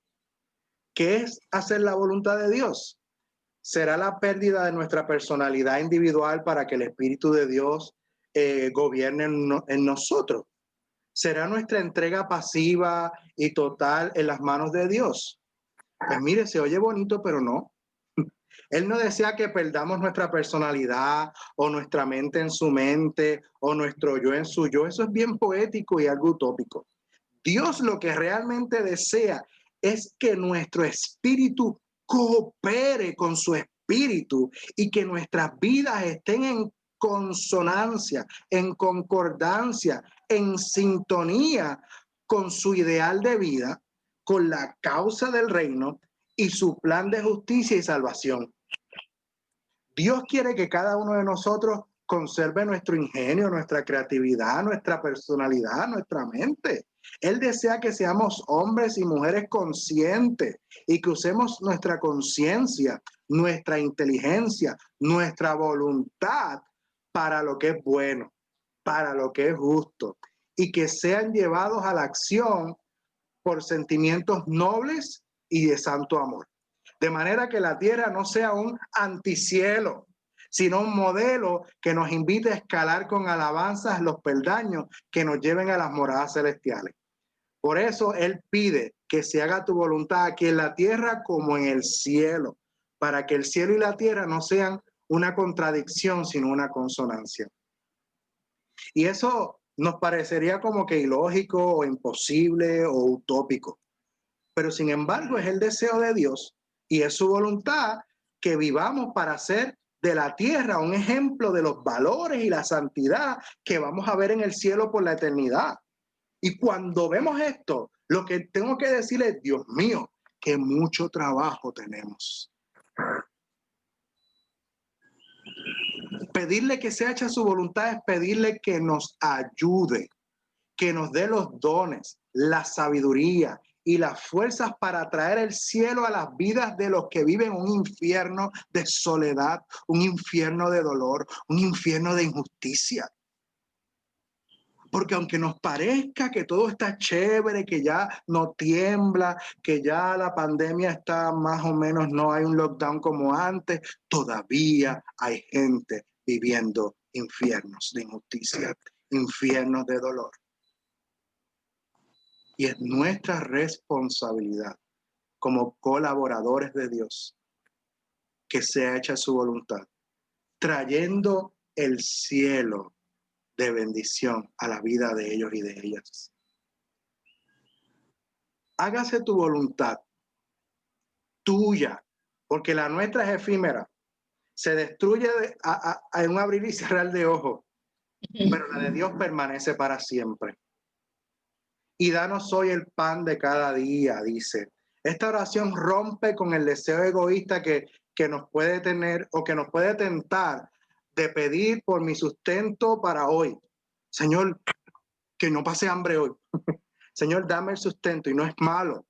¿Qué es hacer la voluntad de Dios? ¿Será la pérdida de nuestra personalidad individual para que el Espíritu de Dios gobierne en nosotros? ¿Será nuestra entrega pasiva y total en las manos de Dios? Pues mire, se oye bonito, pero no. Él no desea que perdamos nuestra personalidad o nuestra mente en su mente o nuestro yo en su yo. Eso es bien poético y algo utópico. Dios lo que realmente desea es que nuestro espíritu coopere con su espíritu y que nuestras vidas estén en consonancia, en concordancia, en sintonía con su ideal de vida, con la causa del reino y su plan de justicia y salvación. Dios quiere que cada uno de nosotros conserve nuestro ingenio, nuestra creatividad, nuestra personalidad, nuestra mente. Él desea que seamos hombres y mujeres conscientes y que usemos nuestra conciencia, nuestra inteligencia, nuestra voluntad para lo que es bueno, para lo que es justo y que sean llevados a la acción por sentimientos nobles y de santo amor. De manera que la tierra no sea un anticielo, sino un modelo que nos invite a escalar con alabanzas los peldaños que nos lleven a las moradas celestiales. Por eso Él pide que se haga tu voluntad aquí en la tierra como en el cielo, para que el cielo y la tierra no sean una contradicción, sino una consonancia. Y eso nos parecería como que ilógico o imposible o utópico. Pero sin embargo es el deseo de Dios y es su voluntad que vivamos para hacer de la tierra un ejemplo de los valores y la santidad que vamos a ver en el cielo por la eternidad. Y cuando vemos esto, lo que tengo que decirle es, Dios mío, que mucho trabajo tenemos. Pedirle que sea hecha su voluntad es pedirle que nos ayude, que nos dé los dones, la sabiduría y las fuerzas para traer el cielo a las vidas de los que viven un infierno de soledad, un infierno de dolor, un infierno de injusticia. Porque aunque nos parezca que todo está chévere, que ya no tiembla, que ya la pandemia está más o menos, no hay un lockdown como antes, todavía hay gente viviendo infiernos de injusticia, infiernos de dolor. Y es nuestra responsabilidad como colaboradores de Dios que sea hecha su voluntad, trayendo el cielo de bendición a la vida de ellos y de ellas. Hágase tu voluntad, tuya, porque la nuestra es efímera. Se destruye en un abrir y cerrar de ojos, pero la de Dios permanece para siempre. Y danos hoy el pan de cada día, dice. Esta oración rompe con el deseo egoísta que nos puede tener o que nos puede tentar de pedir por mi sustento para hoy. Señor, que no pase hambre hoy. Señor, dame el sustento, y no es malo.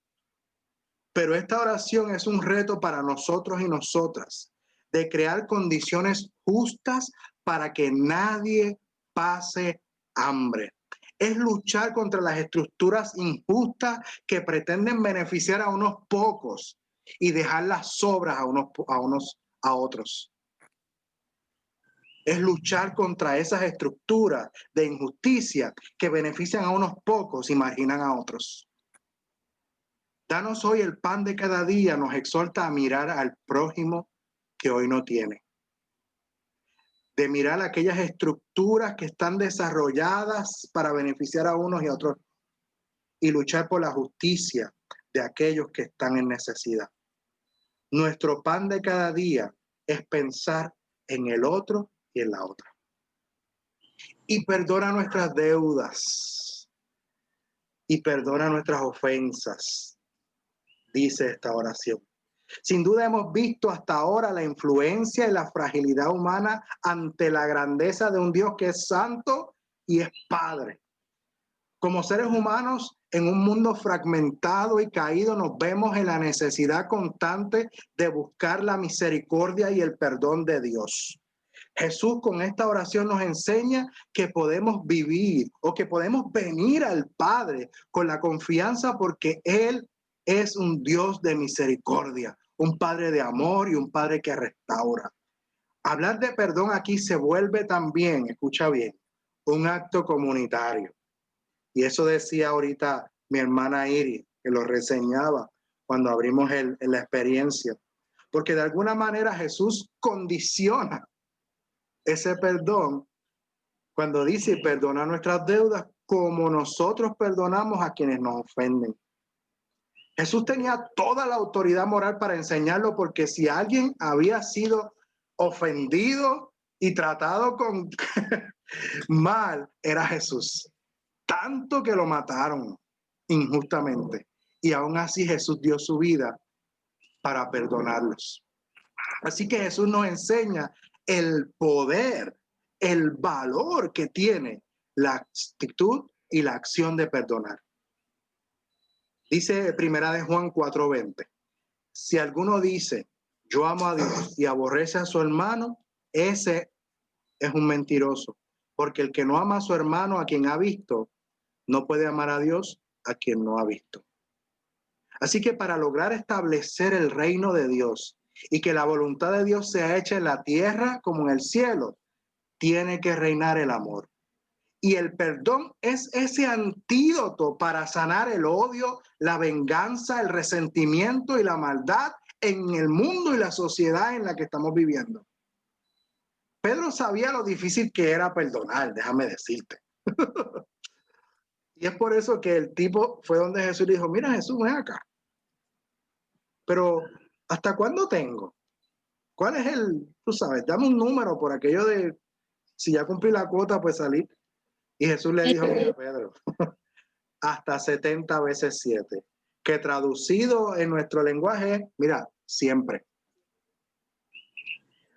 Pero esta oración es un reto para nosotros y nosotras de crear condiciones justas para que nadie pase hambre. Es luchar contra las estructuras injustas que pretenden beneficiar a unos pocos y dejar las sobras a otros. Es luchar contra esas estructuras de injusticia que benefician a unos pocos y marginan a otros. Danos hoy el pan de cada día, nos exhorta a mirar al prójimo que hoy no tiene. De mirar aquellas estructuras que están desarrolladas para beneficiar a unos y a otros y luchar por la justicia de aquellos que están en necesidad. Nuestro pan de cada día es pensar en el otro y en la otra. Y perdona nuestras deudas y perdona nuestras ofensas, dice esta oración. Sin duda hemos visto hasta ahora la influencia y la fragilidad humana ante la grandeza de un Dios que es santo y es Padre. Como seres humanos, en un mundo fragmentado y caído, nos vemos en la necesidad constante de buscar la misericordia y el perdón de Dios. Jesús con esta oración nos enseña que podemos vivir o que podemos venir al Padre con la confianza porque Él es un Dios de misericordia, un Padre de amor y un Padre que restaura. Hablar de perdón aquí se vuelve también, escucha bien, un acto comunitario. Y eso decía ahorita mi hermana Iris, que lo reseñaba cuando abrimos la experiencia. Porque de alguna manera Jesús condiciona ese perdón cuando dice perdona nuestras deudas como nosotros perdonamos a quienes nos ofenden. Jesús tenía toda la autoridad moral para enseñarlo, porque si alguien había sido ofendido y tratado con mal, era Jesús. Tanto que lo mataron injustamente. Y aún así Jesús dio su vida para perdonarlos. Así que Jesús nos enseña el poder, el valor que tiene la actitud y la acción de perdonar. Dice Primera de Juan 4:20. Si alguno dice, yo amo a Dios y aborrece a su hermano, ese es un mentiroso. Porque el que no ama a su hermano, a quien ha visto, no puede amar a Dios a quien no ha visto. Así que para lograr establecer el reino de Dios y que la voluntad de Dios sea hecha en la tierra como en el cielo, tiene que reinar el amor. Y el perdón es ese antídoto para sanar el odio, la venganza, el resentimiento y la maldad en el mundo y la sociedad en la que estamos viviendo. Pedro sabía lo difícil que era perdonar, déjame decirte. Y es por eso que el tipo fue donde Jesús le dijo, mira Jesús, ven acá. Pero, ¿hasta cuándo tengo? ¿Cuál es tú sabes, dame un número por aquello de, si ya cumplí la cuota, pues salir? Y Jesús le dijo, mira Pedro, hasta 70 veces 7, que traducido en nuestro lenguaje, mira, siempre.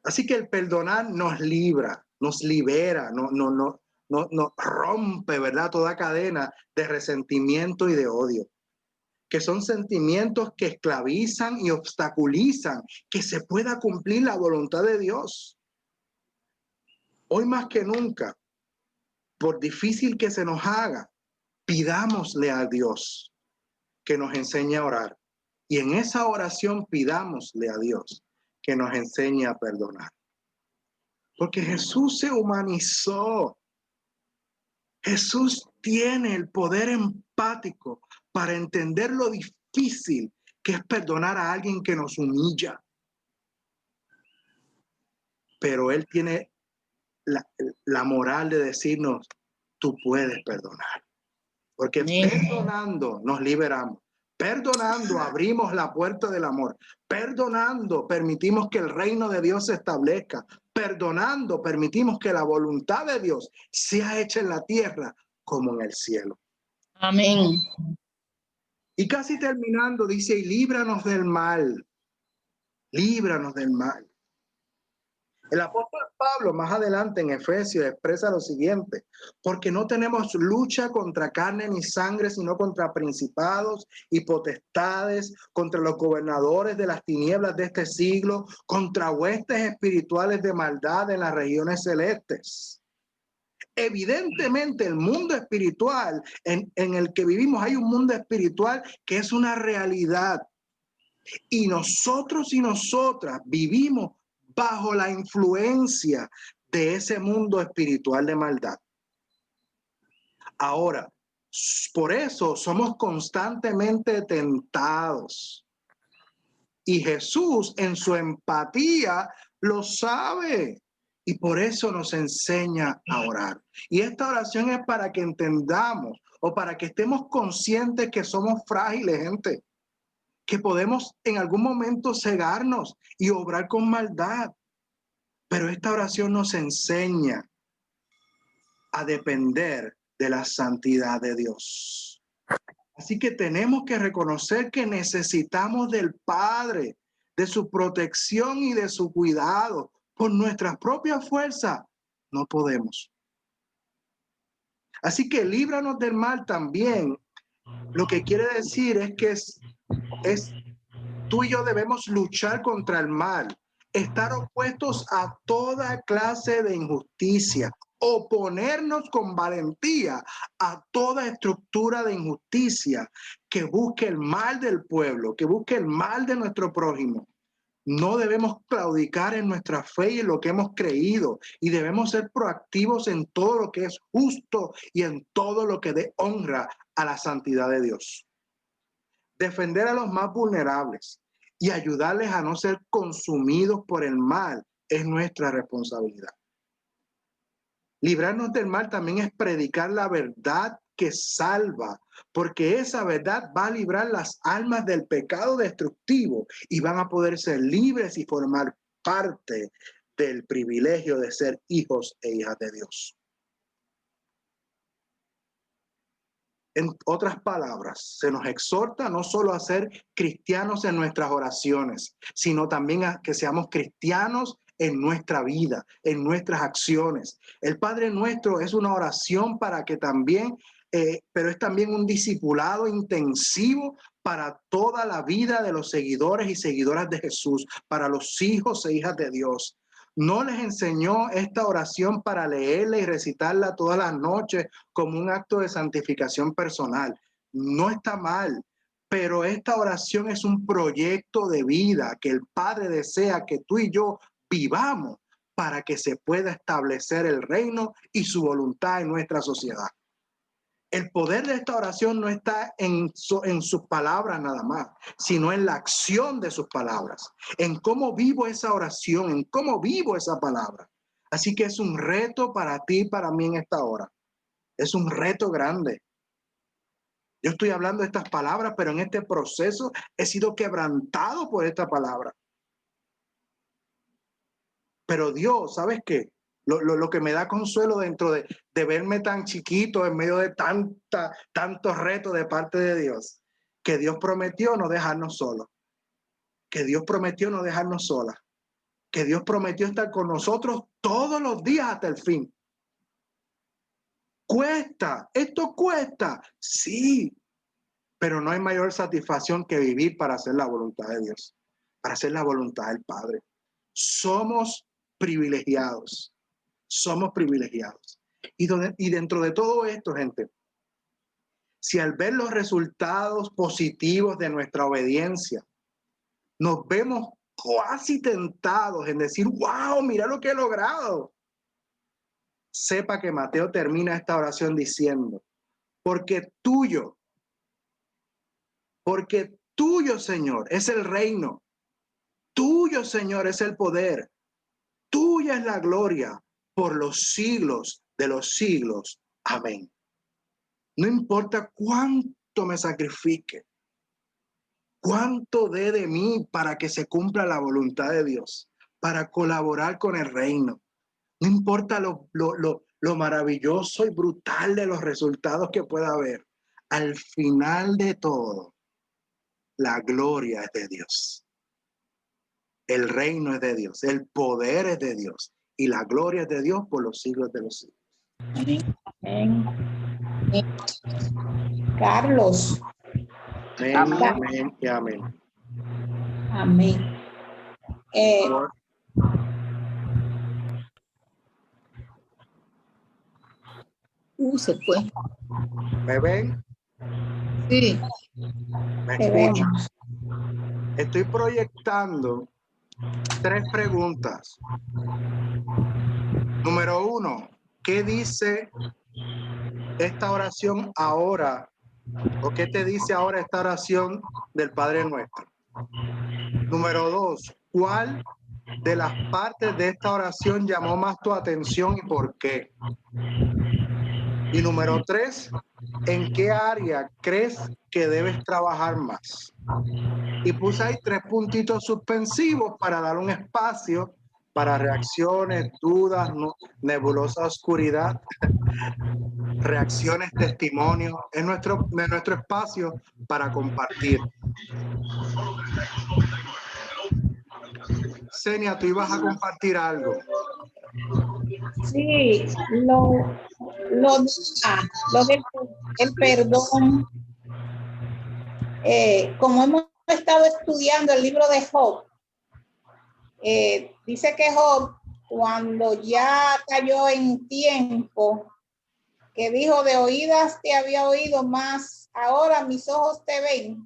Así que el perdonar nos libra, nos libera, no rompe, ¿verdad? Toda cadena de resentimiento y de odio, que son sentimientos que esclavizan y obstaculizan que se pueda cumplir la voluntad de Dios. Hoy más que nunca, por difícil que se nos haga, pidámosle a Dios que nos enseñe a orar. Y en esa oración pidámosle a Dios que nos enseñe a perdonar. Porque Jesús se humanizó. Jesús tiene el poder empático para entender lo difícil que es perdonar a alguien que nos humilla. Pero Él tiene la moral de decirnos, tú puedes perdonar. Porque perdonando nos liberamos. Perdonando abrimos la puerta del amor. Perdonando permitimos que el reino de Dios se establezca. Perdonando permitimos que la voluntad de Dios sea hecha en la tierra como en el cielo. Amén. Y casi terminando dice, y líbranos del mal. Líbranos del mal. El apóstol Pablo más adelante en Efesios expresa lo siguiente: porque no tenemos lucha contra carne ni sangre, sino contra principados y potestades, contra los gobernadores de las tinieblas de este siglo, contra huestes espirituales de maldad en las regiones celestes. Evidentemente el mundo espiritual en el que vivimos, hay un mundo espiritual que es una realidad. Y nosotros y nosotras vivimos bajo la influencia de ese mundo espiritual de maldad. Ahora, por eso somos constantemente tentados. Y Jesús en su empatía lo sabe. Y por eso nos enseña a orar. Y esta oración es para que entendamos o para que estemos conscientes que somos frágiles, gente. Que podemos en algún momento cegarnos y obrar con maldad. Pero esta oración nos enseña a depender de la santidad de Dios. Así que tenemos que reconocer que necesitamos del Padre, de su protección y de su cuidado. Por nuestras propias fuerzas no podemos. Así que líbranos del mal también. Lo que quiere decir es que tú y yo debemos luchar contra el mal, estar opuestos a toda clase de injusticia, oponernos con valentía a toda estructura de injusticia que busque el mal del pueblo, que busque el mal de nuestro prójimo. No debemos claudicar en nuestra fe y en lo que hemos creído, y debemos ser proactivos en todo lo que es justo y en todo lo que dé honra a la santidad de Dios. Defender a los más vulnerables y ayudarles a no ser consumidos por el mal es nuestra responsabilidad. Librarnos del mal también es predicar la verdad que salva, porque esa verdad va a librar las almas del pecado destructivo y van a poder ser libres y formar parte del privilegio de ser hijos e hijas de Dios. En otras palabras, se nos exhorta no solo a ser cristianos en nuestras oraciones, sino también a que seamos cristianos en nuestra vida, en nuestras acciones. El Padre Nuestro es una oración para que también, pero es también un discipulado intensivo para toda la vida de los seguidores y seguidoras de Jesús, para los hijos e hijas de Dios. No les enseñó esta oración para leerla y recitarla todas las noches como un acto de santificación personal. No está mal, pero esta oración es un proyecto de vida que el Padre desea que tú y yo vivamos para que se pueda establecer el reino y su voluntad en nuestra sociedad. El poder de esta oración no está en sus palabras nada más, sino en la acción de sus palabras, en cómo vivo esa oración, en cómo vivo esa palabra. Así que es un reto para ti y para mí en esta hora. Es un reto grande. Yo estoy hablando de estas palabras, pero en este proceso he sido quebrantado por esta palabra. Pero Dios, ¿sabes qué? Lo que me da consuelo dentro de verme tan chiquito en medio de tantos retos de parte de Dios, que Dios prometió no dejarnos solos, que Dios prometió no dejarnos solas, que Dios prometió estar con nosotros todos los días hasta el fin. ¿Cuesta? ¿Esto cuesta? Sí, pero no hay mayor satisfacción que vivir para hacer la voluntad de Dios, para hacer la voluntad del Padre. Somos privilegiados. Somos privilegiados. Y dentro de todo esto, gente, si al ver los resultados positivos de nuestra obediencia, nos vemos casi tentados en decir, wow, mira lo que he logrado. Sepa que Mateo termina esta oración diciendo, porque tuyo, Señor, es el reino, tuyo, Señor, es el poder, tuya es la gloria por los siglos de los siglos. Amén. No importa cuánto me sacrifique, cuánto dé de mí para que se cumpla la voluntad de Dios, para colaborar con el reino. No importa lo maravilloso y brutal de los resultados que pueda haber. Al final de todo, la gloria es de Dios. El reino es de Dios, el poder es de Dios y la gloria es de Dios por los siglos de los siglos. Amén. Carlos. Amén, amén y amén. Amén. Se fue. ¿Me ven? Sí. ¿Me Te escuchan? vemos. Estoy proyectando 3 preguntas. Número 1, ¿qué dice esta oración ahora? ¿O qué te dice ahora esta oración del Padre Nuestro? Número 2, ¿cuál de las partes de esta oración llamó más tu atención y por qué? Y número 3, ¿en qué área crees que debes trabajar más? Y puse ahí 3 puntitos suspensivos para dar un espacio para reacciones, dudas, nebulosa oscuridad, reacciones, testimonios. Es nuestro espacio para compartir. Senia, tú ibas a compartir algo. Sí, lo del el perdón. Como hemos estado estudiando el libro de Job, dice que Job, cuando ya cayó en tiempo, que dijo: de oídas te había oído, más ahora mis ojos te ven.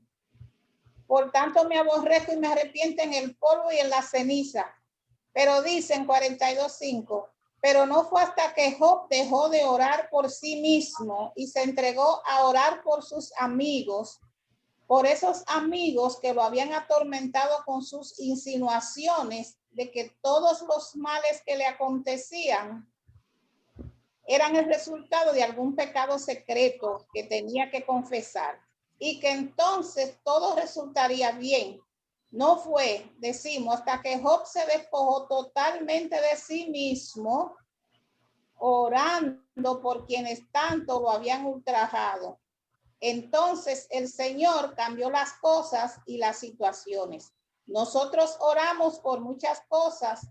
Por tanto me aborrezco y me arrepiento en el polvo y en la ceniza. Pero dicen 42:5, pero no fue hasta que Job dejó de orar por sí mismo y se entregó a orar por sus amigos, por esos amigos que lo habían atormentado con sus insinuaciones de que todos los males que le acontecían eran el resultado de algún pecado secreto que tenía que confesar, y que entonces todo resultaría bien. No fue, decimos, hasta que Job se despojó totalmente de sí mismo, orando por quienes tanto lo habían ultrajado. Entonces el Señor cambió las cosas y las situaciones. Nosotros oramos por muchas cosas,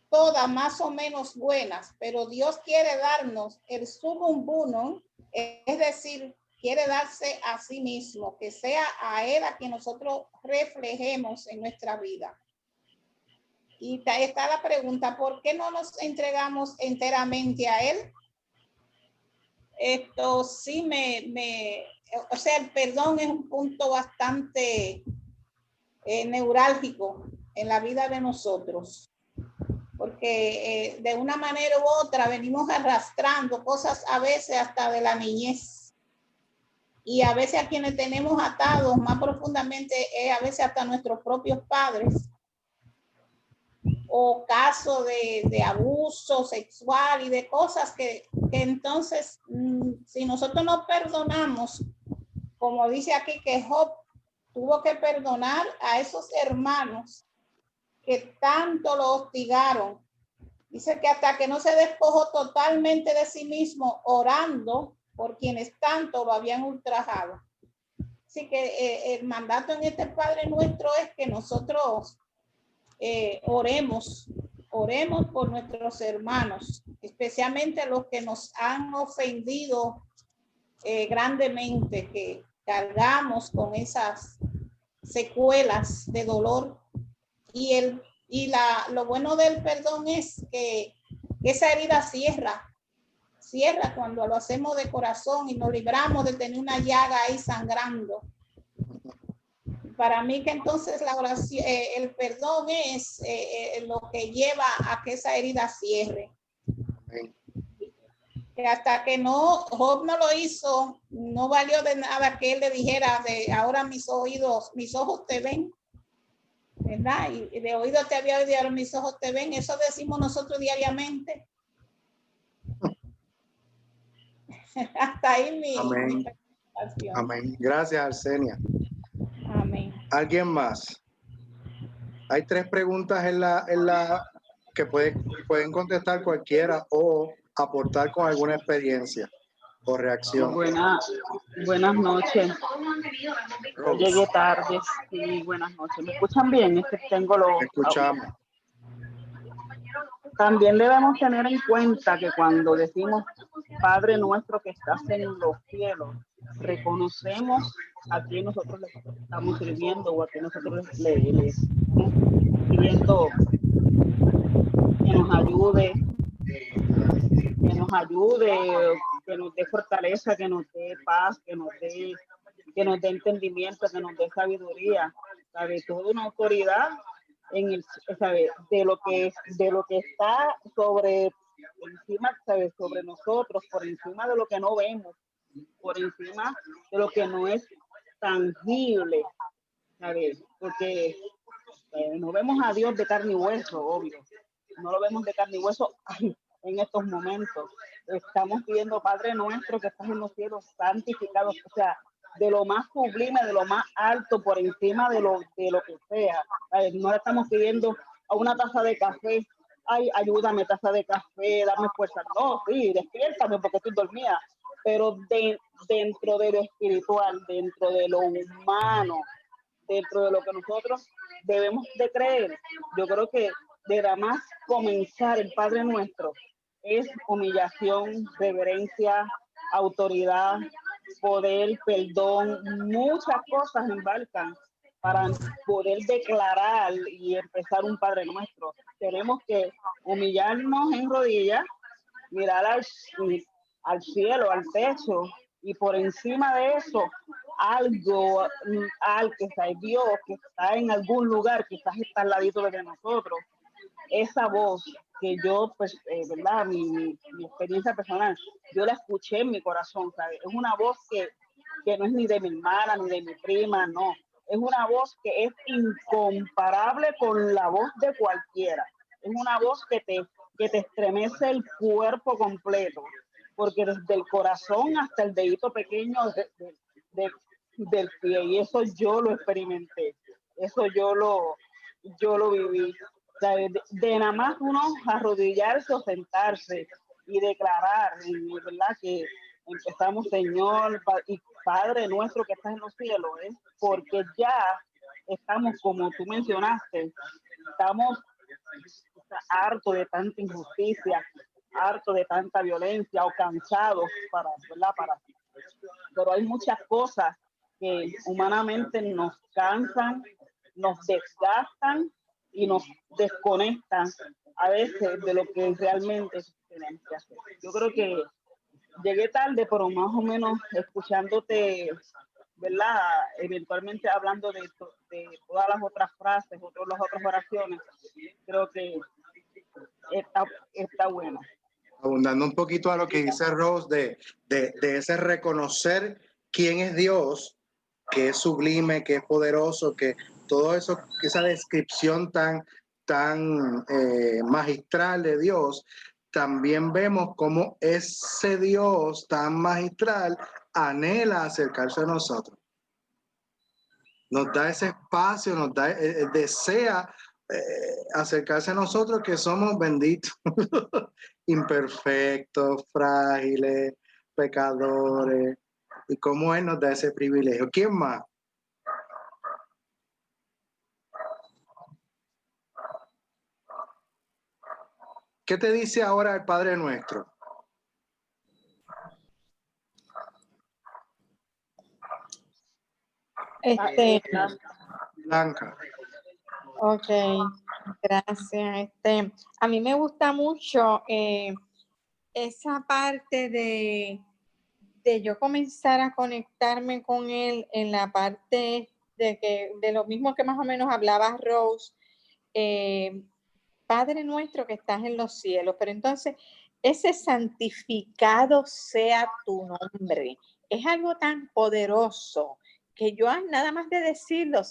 todas más o menos buenas, pero Dios quiere darnos el sumum bonum, es decir, quiere darse a sí mismo, que sea a Él a quien nosotros reflejemos en nuestra vida. Y está la pregunta: ¿por qué no nos entregamos enteramente a Él? Esto sí o sea, el perdón es un punto bastante neurálgico en la vida de nosotros, porque de una manera u otra venimos arrastrando cosas a veces hasta de la niñez, y a veces a quienes tenemos atados más profundamente a veces hasta nuestros propios padres, o caso de abuso sexual y de cosas que entonces si nosotros no perdonamos, como dice aquí que Job tuvo que perdonar a esos hermanos que tanto lo hostigaron. Dice que hasta que no se despojó totalmente de sí mismo, orando por quienes tanto lo habían ultrajado. Así que el mandato en este Padre Nuestro es que nosotros oremos por nuestros hermanos, especialmente los que nos han ofendido grandemente, que cargamos con esas secuelas de dolor. Lo bueno del perdón es que esa herida cierra cuando lo hacemos de corazón y nos libramos de tener una llaga ahí sangrando. Para mí que entonces la oración, el perdón es lo que lleva a que esa herida cierre. Que hasta que Job no lo hizo, no valió de nada que él le dijera: de ahora mis ojos te ven, ¿verdad? Y de oído te había oído, ahora mis ojos te ven. Eso decimos nosotros diariamente. Hasta ahí mi presentación. Amén. Gracias, Arsenia. Amén. ¿Alguien más? Hay 3 preguntas en la que pueden contestar cualquiera o aportar con alguna experiencia. o reacción. Buenas noches. Rose, Llegué tarde. Sí, buenas noches. ¿Me escuchan bien? Es que tengo te escuchamos. También debemos tener en cuenta que cuando decimos Padre nuestro que estás en los cielos, reconocemos a quien nosotros le estamos sirviendo o a quien nosotros le estamos pidiendo que nos ayude, que nos dé fortaleza, que nos dé paz, que nos dé entendimiento, que nos dé sabiduría, ¿sabe? Toda una autoridad en el, ¿sabe? De lo que está sobre encima, ¿sabe? Sobre nosotros, por encima de lo que no vemos, por encima de lo que no es tangible, ¿sabe? Porque no vemos a Dios de carne y hueso, obvio. No lo vemos de carne y hueso en estos momentos. Estamos pidiendo, Padre nuestro que estás en los cielos, santificado, o sea, de lo más sublime, de lo más alto, por encima de lo que sea. No le estamos pidiendo a una taza de café, ay, ayúdame, taza de café, dame fuerza. No, sí, despiértame porque estoy dormida. Pero dentro de lo espiritual, dentro de lo humano, dentro de lo que nosotros debemos de creer, yo creo que deberá más comenzar el Padre Nuestro es humillación, reverencia, autoridad, poder, perdón, muchas cosas embarcan para poder declarar y empezar un Padre Nuestro. Tenemos que humillarnos en rodillas, mirar al cielo, al techo, y por encima de eso, que está Dios, que está en algún lugar, quizás está al ladito de nosotros. Esa voz que yo, pues, ¿verdad? Mi experiencia personal, yo la escuché en mi corazón, ¿sabes? Es una voz que no es ni de mi hermana, ni de mi prima, no. Es una voz que es incomparable con la voz de cualquiera. Es una voz que te estremece el cuerpo completo, porque desde el corazón hasta el dedito pequeño del pie, y eso yo lo experimenté, eso yo lo viví. O sea, de nada más uno arrodillarse o sentarse y declarar, ¿verdad? Que empezamos, Señor y Padre nuestro que estás en los cielos, porque ya estamos, como tú mencionaste, estamos hartos de tanta injusticia, hartos de tanta violencia o cansados, ¿verdad? Pero hay muchas cosas que humanamente nos cansan, nos desgastan y nos desconectan a veces de lo que realmente tenemos que hacer. Yo creo que llegué tarde, pero más o menos escuchándote, ¿verdad? Eventualmente hablando de todas las otras frases, las otras oraciones, creo que está bueno. Abundando un poquito a lo que dice Rose de ese reconocer quién es Dios, que es sublime, que es poderoso, que todo eso, esa descripción tan magistral de Dios, también vemos cómo ese Dios tan magistral anhela acercarse a nosotros. Nos da ese espacio, nos da, desea acercarse a nosotros que somos benditos, imperfectos, frágiles, pecadores, y cómo Él nos da ese privilegio. ¿Quién más? ¿Qué te dice ahora el Padre Nuestro? Blanca. Ok, gracias. A mí me gusta mucho esa parte de yo comenzar a conectarme con él en la parte de lo mismo que más o menos hablaba Rose, Padre nuestro que estás en los cielos, pero entonces ese santificado sea tu nombre. Es algo tan poderoso que yo nada más de decirlo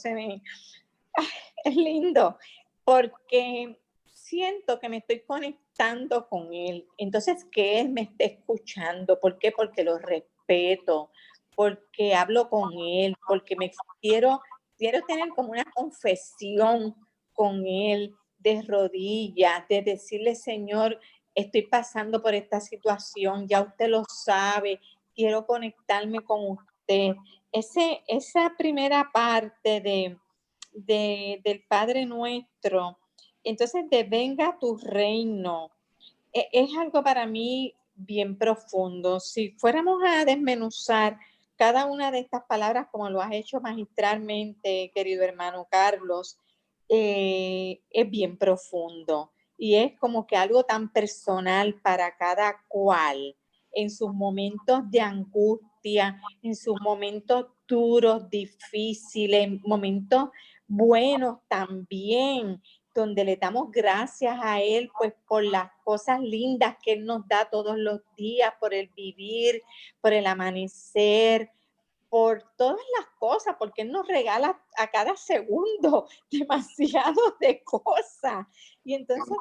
es lindo, porque siento que me estoy conectando con él. Entonces, que él me esté escuchando. ¿Por qué? Porque lo respeto, porque hablo con él, porque quiero tener como una confesión con él de rodillas, de decirle, Señor, estoy pasando por esta situación, ya usted lo sabe, quiero conectarme con usted. Esa primera parte del Padre Nuestro, entonces de venga tu reino, es algo para mí bien profundo. Si fuéramos a desmenuzar cada una de estas palabras, como lo has hecho magistralmente, querido hermano Carlos, es bien profundo y es como que algo tan personal para cada cual en sus momentos de angustia, en sus momentos duros, difíciles, momentos buenos también, donde le damos gracias a Él, pues por las cosas lindas que Él nos da todos los días, por el vivir, por el amanecer, por todas las cosas, porque Él nos regala a cada segundo demasiado de cosas. Y entonces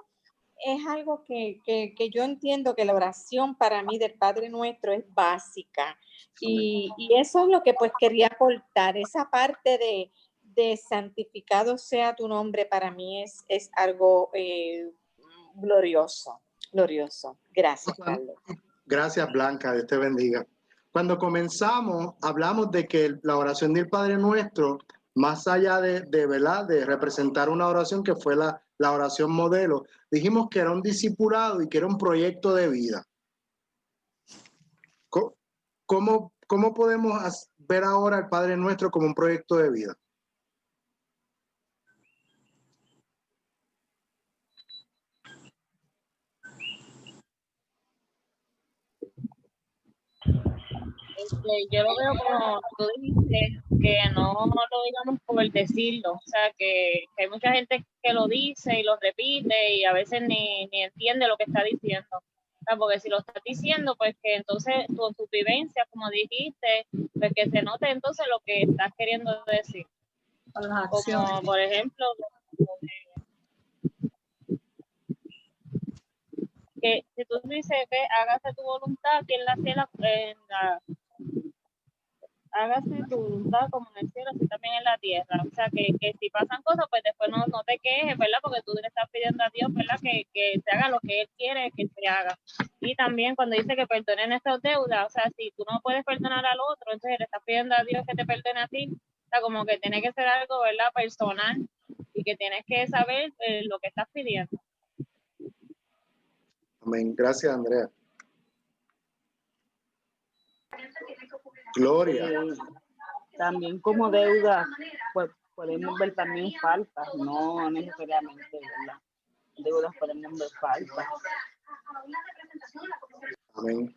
es algo que yo entiendo que la oración para mí del Padre Nuestro es básica. Y eso es lo que pues quería aportar, esa parte de santificado sea tu nombre, para mí es algo glorioso, glorioso. Gracias, Carlos. Gracias, Blanca, Dios te bendiga. Cuando comenzamos, hablamos de que la oración del Padre Nuestro, más allá ¿verdad?, de representar una oración que fue la oración modelo, dijimos que era un discipulado y que era un proyecto de vida. ¿Cómo podemos ver ahora al Padre Nuestro como un proyecto de vida? Yo lo veo como tú dijiste, que no lo digamos por decirlo, o sea, que hay mucha gente que lo dice y lo repite y a veces ni entiende lo que está diciendo. O sea, porque si lo estás diciendo, pues que entonces tu vivencia, como dijiste, pues que se note entonces lo que estás queriendo decir. Como por ejemplo, que si tú dices, ve, hágase tu voluntad aquí en la cielo, hágase tu voluntad como en el cielo, así también en la tierra. O sea, que si pasan cosas, pues después no te quejes, ¿verdad? Porque tú le estás pidiendo a Dios, ¿verdad? Que se haga lo que Él quiere que se haga. Y también cuando dice que perdone nuestras deudas, o sea, si tú no puedes perdonar al otro, entonces le estás pidiendo a Dios que te perdone a ti. O sea, como que tiene que ser algo, ¿verdad? Personal y que tienes que saber lo que estás pidiendo. Amén. Gracias, Andrea. Gloria. También como deuda, pues podemos ver también faltas, no necesariamente, ¿verdad? Deudas podemos ver faltas. Amén.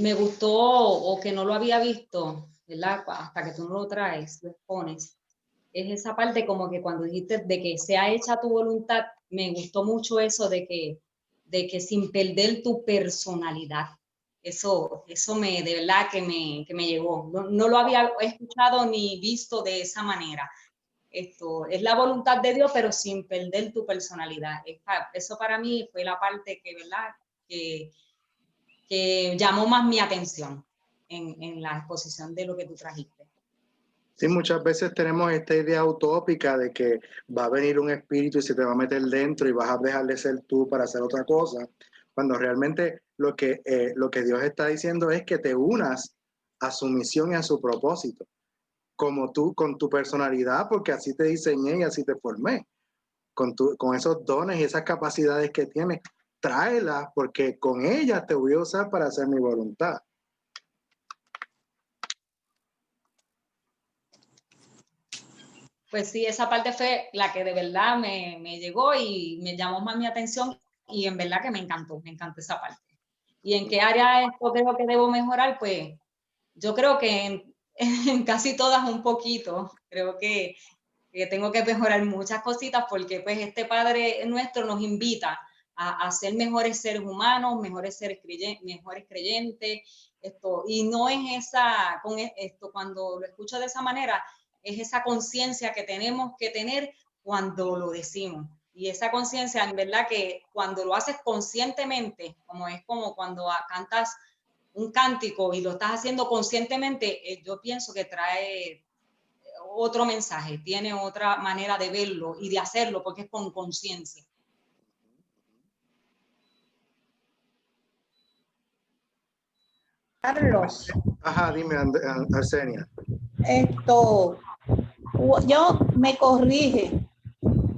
Me gustó o que no lo había visto, ¿verdad? Hasta que tú no lo traes, lo expones. Es esa parte como que cuando dijiste de que sea hecha tu voluntad, me gustó mucho eso de que sin perder tu personalidad. Eso de verdad que me llegó. No lo había escuchado ni visto de esa manera. Esto es la voluntad de Dios, pero sin perder tu personalidad. Eso para mí fue la parte que, ¿verdad?, que llamó más mi atención en la exposición de lo que tú trajiste. Sí, muchas veces tenemos esta idea utópica de que va a venir un espíritu y se te va a meter dentro y vas a dejar de ser tú para hacer otra cosa, cuando realmente lo que Dios está diciendo es que te unas a su misión y a su propósito, como tú, con tu personalidad, porque así te diseñé y así te formé, con esos dones y esas capacidades que tienes, tráelas, porque con ellas te voy a usar para hacer mi voluntad. Pues sí, esa parte fue la que de verdad me llegó y me llamó más mi atención y en verdad que me encantó esa parte. ¿Y en qué área esto creo que debo mejorar? Pues yo creo que en casi todas un poquito. Creo que tengo que mejorar muchas cositas porque pues este Padre Nuestro nos invita a ser mejores seres humanos, mejores creyentes. Y no es cuando lo escucho de esa manera, es esa conciencia que tenemos que tener cuando lo decimos. Y esa conciencia, en verdad, que cuando lo haces conscientemente, como cuando cantas un cántico y lo estás haciendo conscientemente, yo pienso que trae otro mensaje, tiene otra manera de verlo y de hacerlo porque es con conciencia. Carlos, Ajá, dime, Arsenia. Yo me corrige.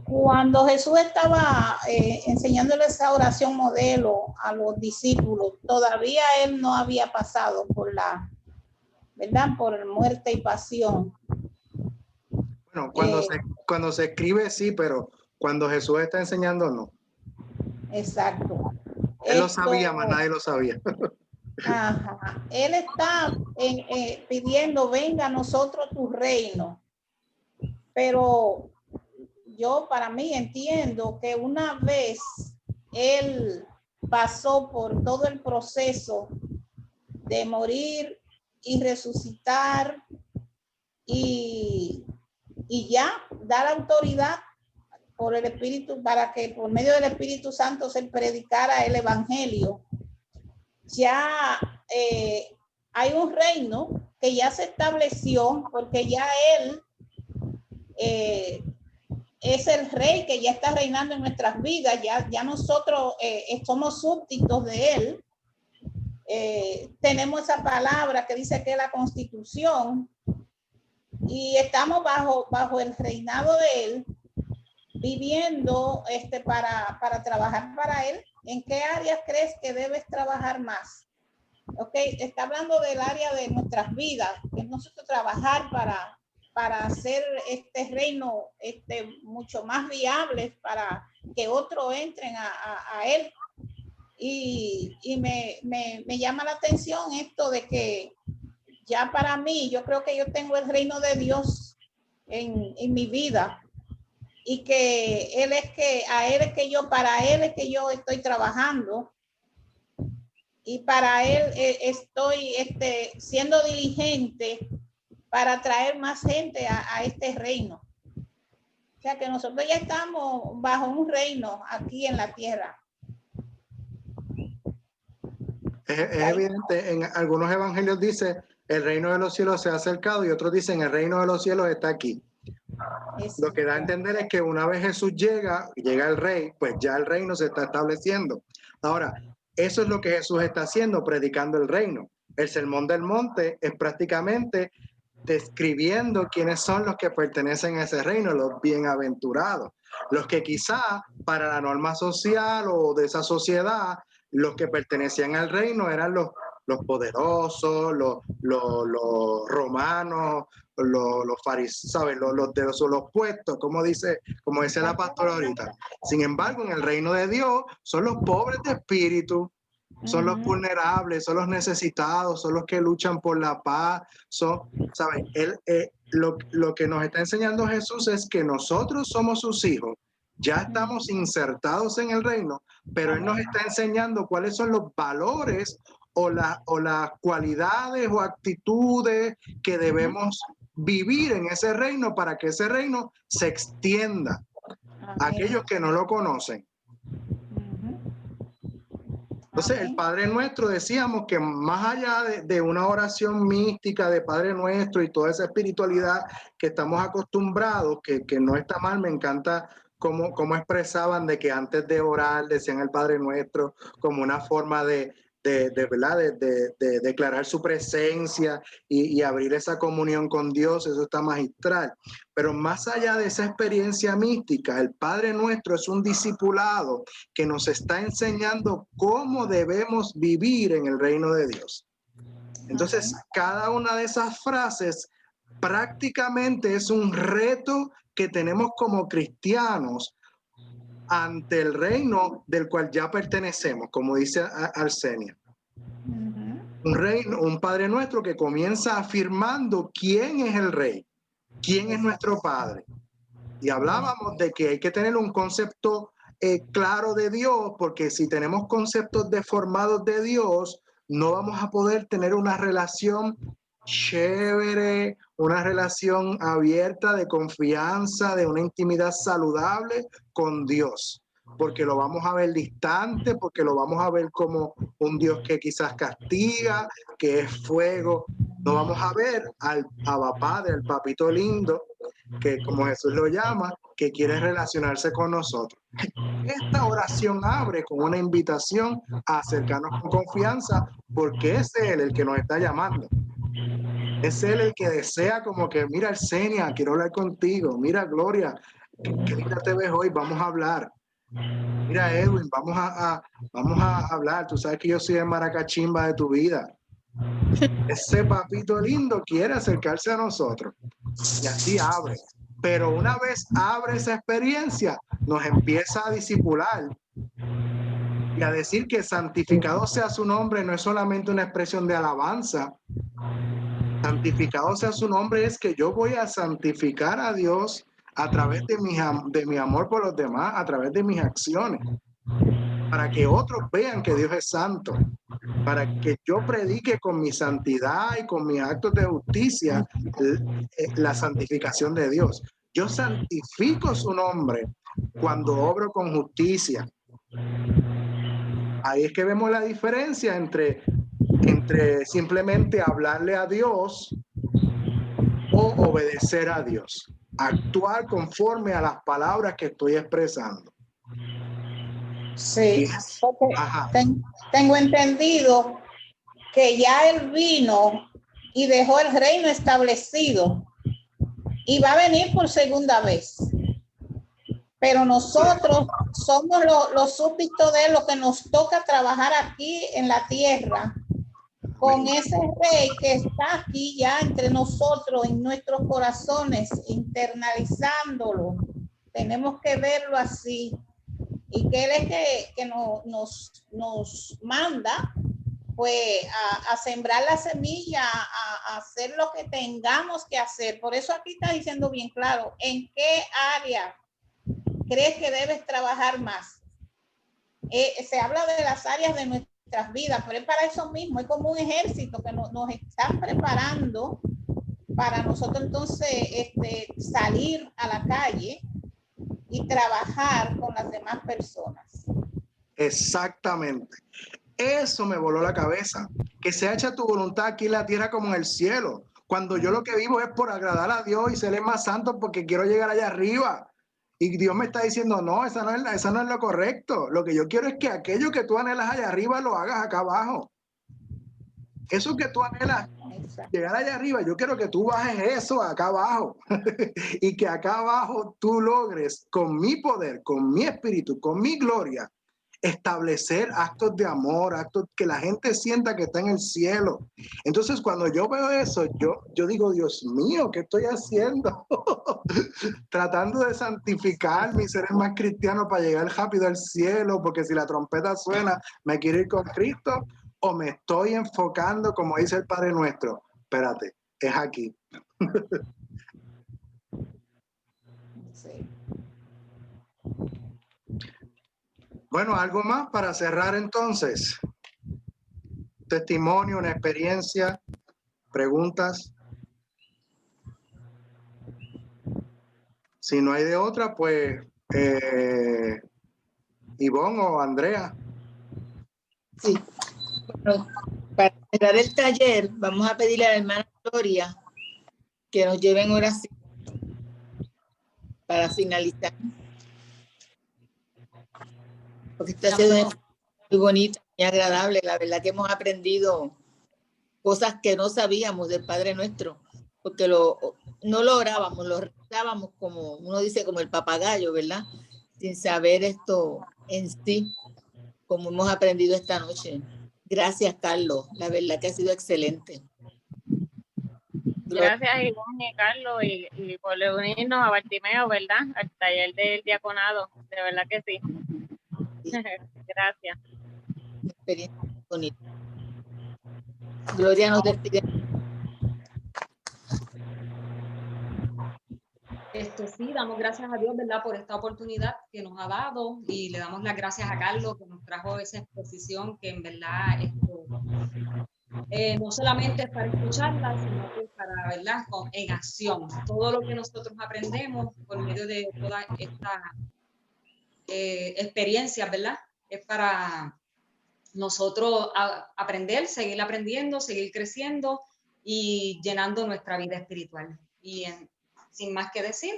Cuando Jesús estaba enseñándole esa oración modelo a los discípulos, todavía él no había pasado por la, ¿verdad? Por muerte y pasión. Bueno, cuando se escribe sí, pero cuando Jesús está enseñando no. Exacto. Él lo sabía, más nadie lo sabía. Ajá. Él está pidiendo, venga a nosotros tu reino. Pero yo para mí entiendo que una vez él pasó por todo el proceso de morir y resucitar y ya dar autoridad por el Espíritu, para que por medio del Espíritu Santo se predicara el Evangelio. Ya hay un reino que ya se estableció, porque ya él es el rey que ya está reinando en nuestras vidas. Ya nosotros somos súbditos de él. Tenemos esa palabra que dice que es la Constitución, y estamos bajo el reinado de él, viviendo para trabajar para él. ¿En qué áreas crees que debes trabajar más? Okay, está hablando del área de nuestras vidas, que nosotros trabajar para hacer este reino mucho más viable, para que otros entren a él. Y me llama la atención esto de que ya para mí, yo creo que yo tengo el reino de Dios en mi vida, y que para él es que yo estoy trabajando, y para él estoy siendo diligente para traer más gente a este reino. O sea que nosotros ya estamos bajo un reino aquí en la tierra. Es evidente, en algunos evangelios dice el reino de los cielos se ha acercado, y otros dicen el reino de los cielos está aquí. Lo que da a entender es que una vez Jesús llega el rey, pues ya el reino se está estableciendo. Ahora, eso es lo que Jesús está haciendo, predicando el reino. El Sermón del Monte es prácticamente describiendo quiénes son los que pertenecen a ese reino, los bienaventurados, los que quizá para la norma social o de esa sociedad, los que pertenecían al reino eran los poderosos, los romanos, los fariseos, ¿sabes? Los puestos, como dice la pastora ahorita. Sin embargo, en el reino de Dios son los pobres de espíritu, son los vulnerables, son los necesitados, son los que luchan por la paz, ¿sabes? Lo que nos está enseñando Jesús es que nosotros somos sus hijos, ya estamos insertados en el reino, pero Él nos está enseñando cuáles son los valores o las cualidades o actitudes que debemos vivir en ese reino para que ese reino se extienda a aquellos que no lo conocen. Entonces, el Padre Nuestro, decíamos que más allá de una oración mística de Padre Nuestro y toda esa espiritualidad que estamos acostumbrados, que no está mal, me encanta cómo expresaban de que antes de orar decían el Padre Nuestro como una forma de declarar su presencia y abrir esa comunión con Dios. Eso está magistral. Pero más allá de esa experiencia mística, el Padre Nuestro es un discipulado que nos está enseñando cómo debemos vivir en el reino de Dios. Entonces, cada una de esas frases prácticamente es un reto que tenemos como cristianos ante el reino del cual ya pertenecemos, como dice Arsenia. Un Padre Nuestro que comienza afirmando quién es el rey, quién es nuestro Padre. Y hablábamos de que hay que tener un concepto claro de Dios, porque si tenemos conceptos deformados de Dios, no vamos a poder tener una relación chévere, una relación abierta de confianza, de una intimidad saludable con Dios, porque lo vamos a ver distante, porque lo vamos a ver como un Dios que quizás castiga, que es fuego. No vamos a ver al Abba Padre, al papito lindo, que como Jesús lo llama, que quiere relacionarse con nosotros. Esta oración abre con una invitación a acercarnos con confianza, porque es Él el que nos está llamando. Es Él el que desea como que, mira, Arsenia, quiero hablar contigo. Mira, Gloria, qué linda te ves hoy, vamos a hablar. Mira, Edwin, vamos a hablar. Tú sabes que yo soy el maracachimba de tu vida. Ese papito lindo quiere acercarse a nosotros. Y así abre. Pero una vez abre esa experiencia, nos empieza a discipular y a decir que santificado sea su nombre no es solamente una expresión de alabanza. Santificado sea su nombre es que yo voy a santificar a Dios a través de mi amor por los demás, a través de mis acciones, para que otros vean que Dios es santo, para que yo predique con mi santidad y con mis actos de justicia la santificación de Dios. Yo santifico su nombre cuando obro con justicia. Ahí es que vemos la diferencia entre simplemente hablarle a Dios o obedecer a Dios. Actuar conforme a las palabras que estoy expresando. Sí, Yes. porque Ajá. tengo entendido que ya Él vino y dejó el reino establecido y va a venir por segunda vez. Pero nosotros somos los súbditos de Él, lo que nos toca trabajar aquí en la tierra con ese rey que está aquí ya entre nosotros, en nuestros corazones, internalizándolo. Tenemos que verlo así. Y que Él es que nos manda pues a sembrar la semilla, a hacer lo que tengamos que hacer. Por eso aquí está diciendo bien claro, ¿en qué área crees que debes trabajar más? Se habla de las áreas de nuestras vidas, pero es para eso mismo, es como un ejército que nos están preparando para nosotros entonces salir a la calle y trabajar con las demás personas. Exactamente. Eso me voló la cabeza. Que sea hecha tu voluntad aquí en la tierra como en el cielo. Cuando yo lo que vivo es por agradar a Dios y ser más santo porque quiero llegar allá arriba. Y Dios me está diciendo, no, esa no es lo correcto. Lo que yo quiero es que aquello que tú anhelas allá arriba lo hagas acá abajo. Eso que tú anhelas, llegar allá arriba, yo quiero que tú bajes eso acá abajo. Y que acá abajo tú logres con mi poder, con mi espíritu, con mi gloria, establecer actos de amor, actos que la gente sienta que está en el cielo. Entonces, cuando yo veo eso, yo digo, Dios mío, ¿qué estoy haciendo? Tratando de santificarme y ser el más cristiano para llegar rápido al cielo, porque si la trompeta suena, me quiero ir con Cristo, o me estoy enfocando, como dice el Padre Nuestro. Espérate, es aquí. Sí. Bueno, algo más para cerrar entonces. Testimonio, una experiencia, preguntas. Si no hay de otra, pues Ivonne o Andrea. Sí. Bueno, para cerrar el taller, vamos a pedirle a la hermana Gloria que nos lleve en oración para finalizar. Porque esta ha sido muy bonita, muy agradable. La verdad que hemos aprendido cosas que no sabíamos del Padre Nuestro, porque no lo orábamos, lo rezábamos como uno dice, como el papagayo, ¿verdad? Sin saber esto en sí, como hemos aprendido esta noche. Gracias, Carlos. La verdad que ha sido excelente. Gracias, Ivonne y Carlos, y por unirnos a Bartimeo, ¿verdad? Al taller del diaconado. De verdad que sí. Gracias. Experiencia bonita. Gloria nos despide. Sí, damos gracias a Dios, ¿verdad?, por esta oportunidad que nos ha dado, y le damos las gracias a Carlos que nos trajo esa exposición que en verdad no solamente es para escucharla, sino que para, ¿verdad?, en acción. Todo lo que nosotros aprendemos por medio de toda esta experiencia, ¿verdad?, es para nosotros aprender, seguir aprendiendo, seguir creciendo y llenando nuestra vida espiritual. Y sin más que decir,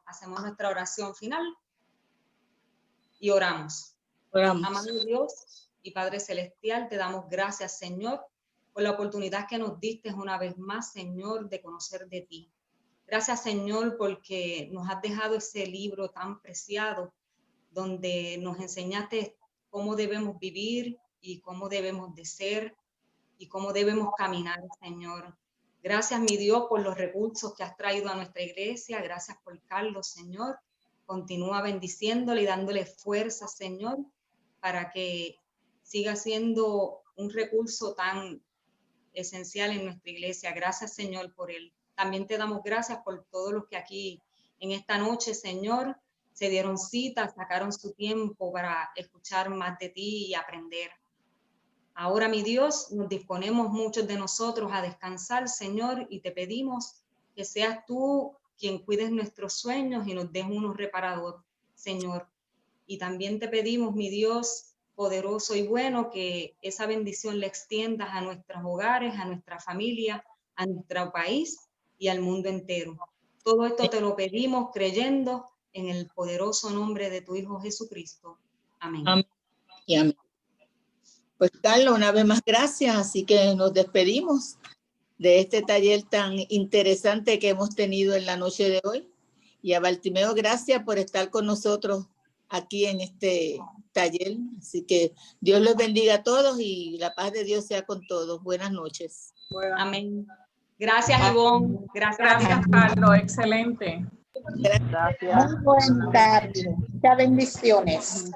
hacemos nuestra oración final y oramos. Amado Dios y Padre Celestial, te damos gracias, Señor, por la oportunidad que nos diste una vez más, Señor, de conocer de ti. Gracias, Señor, porque nos has dejado ese libro tan preciado, donde nos enseñaste cómo debemos vivir y cómo debemos de ser y cómo debemos caminar, Señor. Gracias, mi Dios, por los recursos que has traído a nuestra iglesia. Gracias por Carlos, Señor. Continúa bendiciéndole y dándole fuerza, Señor, para que siga siendo un recurso tan esencial en nuestra iglesia. Gracias, Señor, por él. También te damos gracias por todos los que aquí en esta noche, Señor, se dieron cita, sacaron su tiempo para escuchar más de ti y aprender. Ahora, mi Dios, nos disponemos muchos de nosotros a descansar, Señor, y te pedimos que seas tú quien cuides nuestros sueños y nos des uno reparador, Señor. Y también te pedimos, mi Dios poderoso y bueno, que esa bendición le extiendas a nuestros hogares, a nuestra familia, a nuestro país y al mundo entero. Todo esto te lo pedimos creyendo en el poderoso nombre de tu Hijo Jesucristo. Amén. Amén. Y amén. Pues Carlos, una vez más gracias, así que nos despedimos de este taller tan interesante que hemos tenido en la noche de hoy. Y a Bartimeo, gracias por estar con nosotros aquí en este taller. Así que Dios los bendiga a todos y la paz de Dios sea con todos. Buenas noches. Amén. Gracias, Ivonne. Gracias, Carlos. Excelente. Gracias. Muy buen tarde. Muchas bendiciones.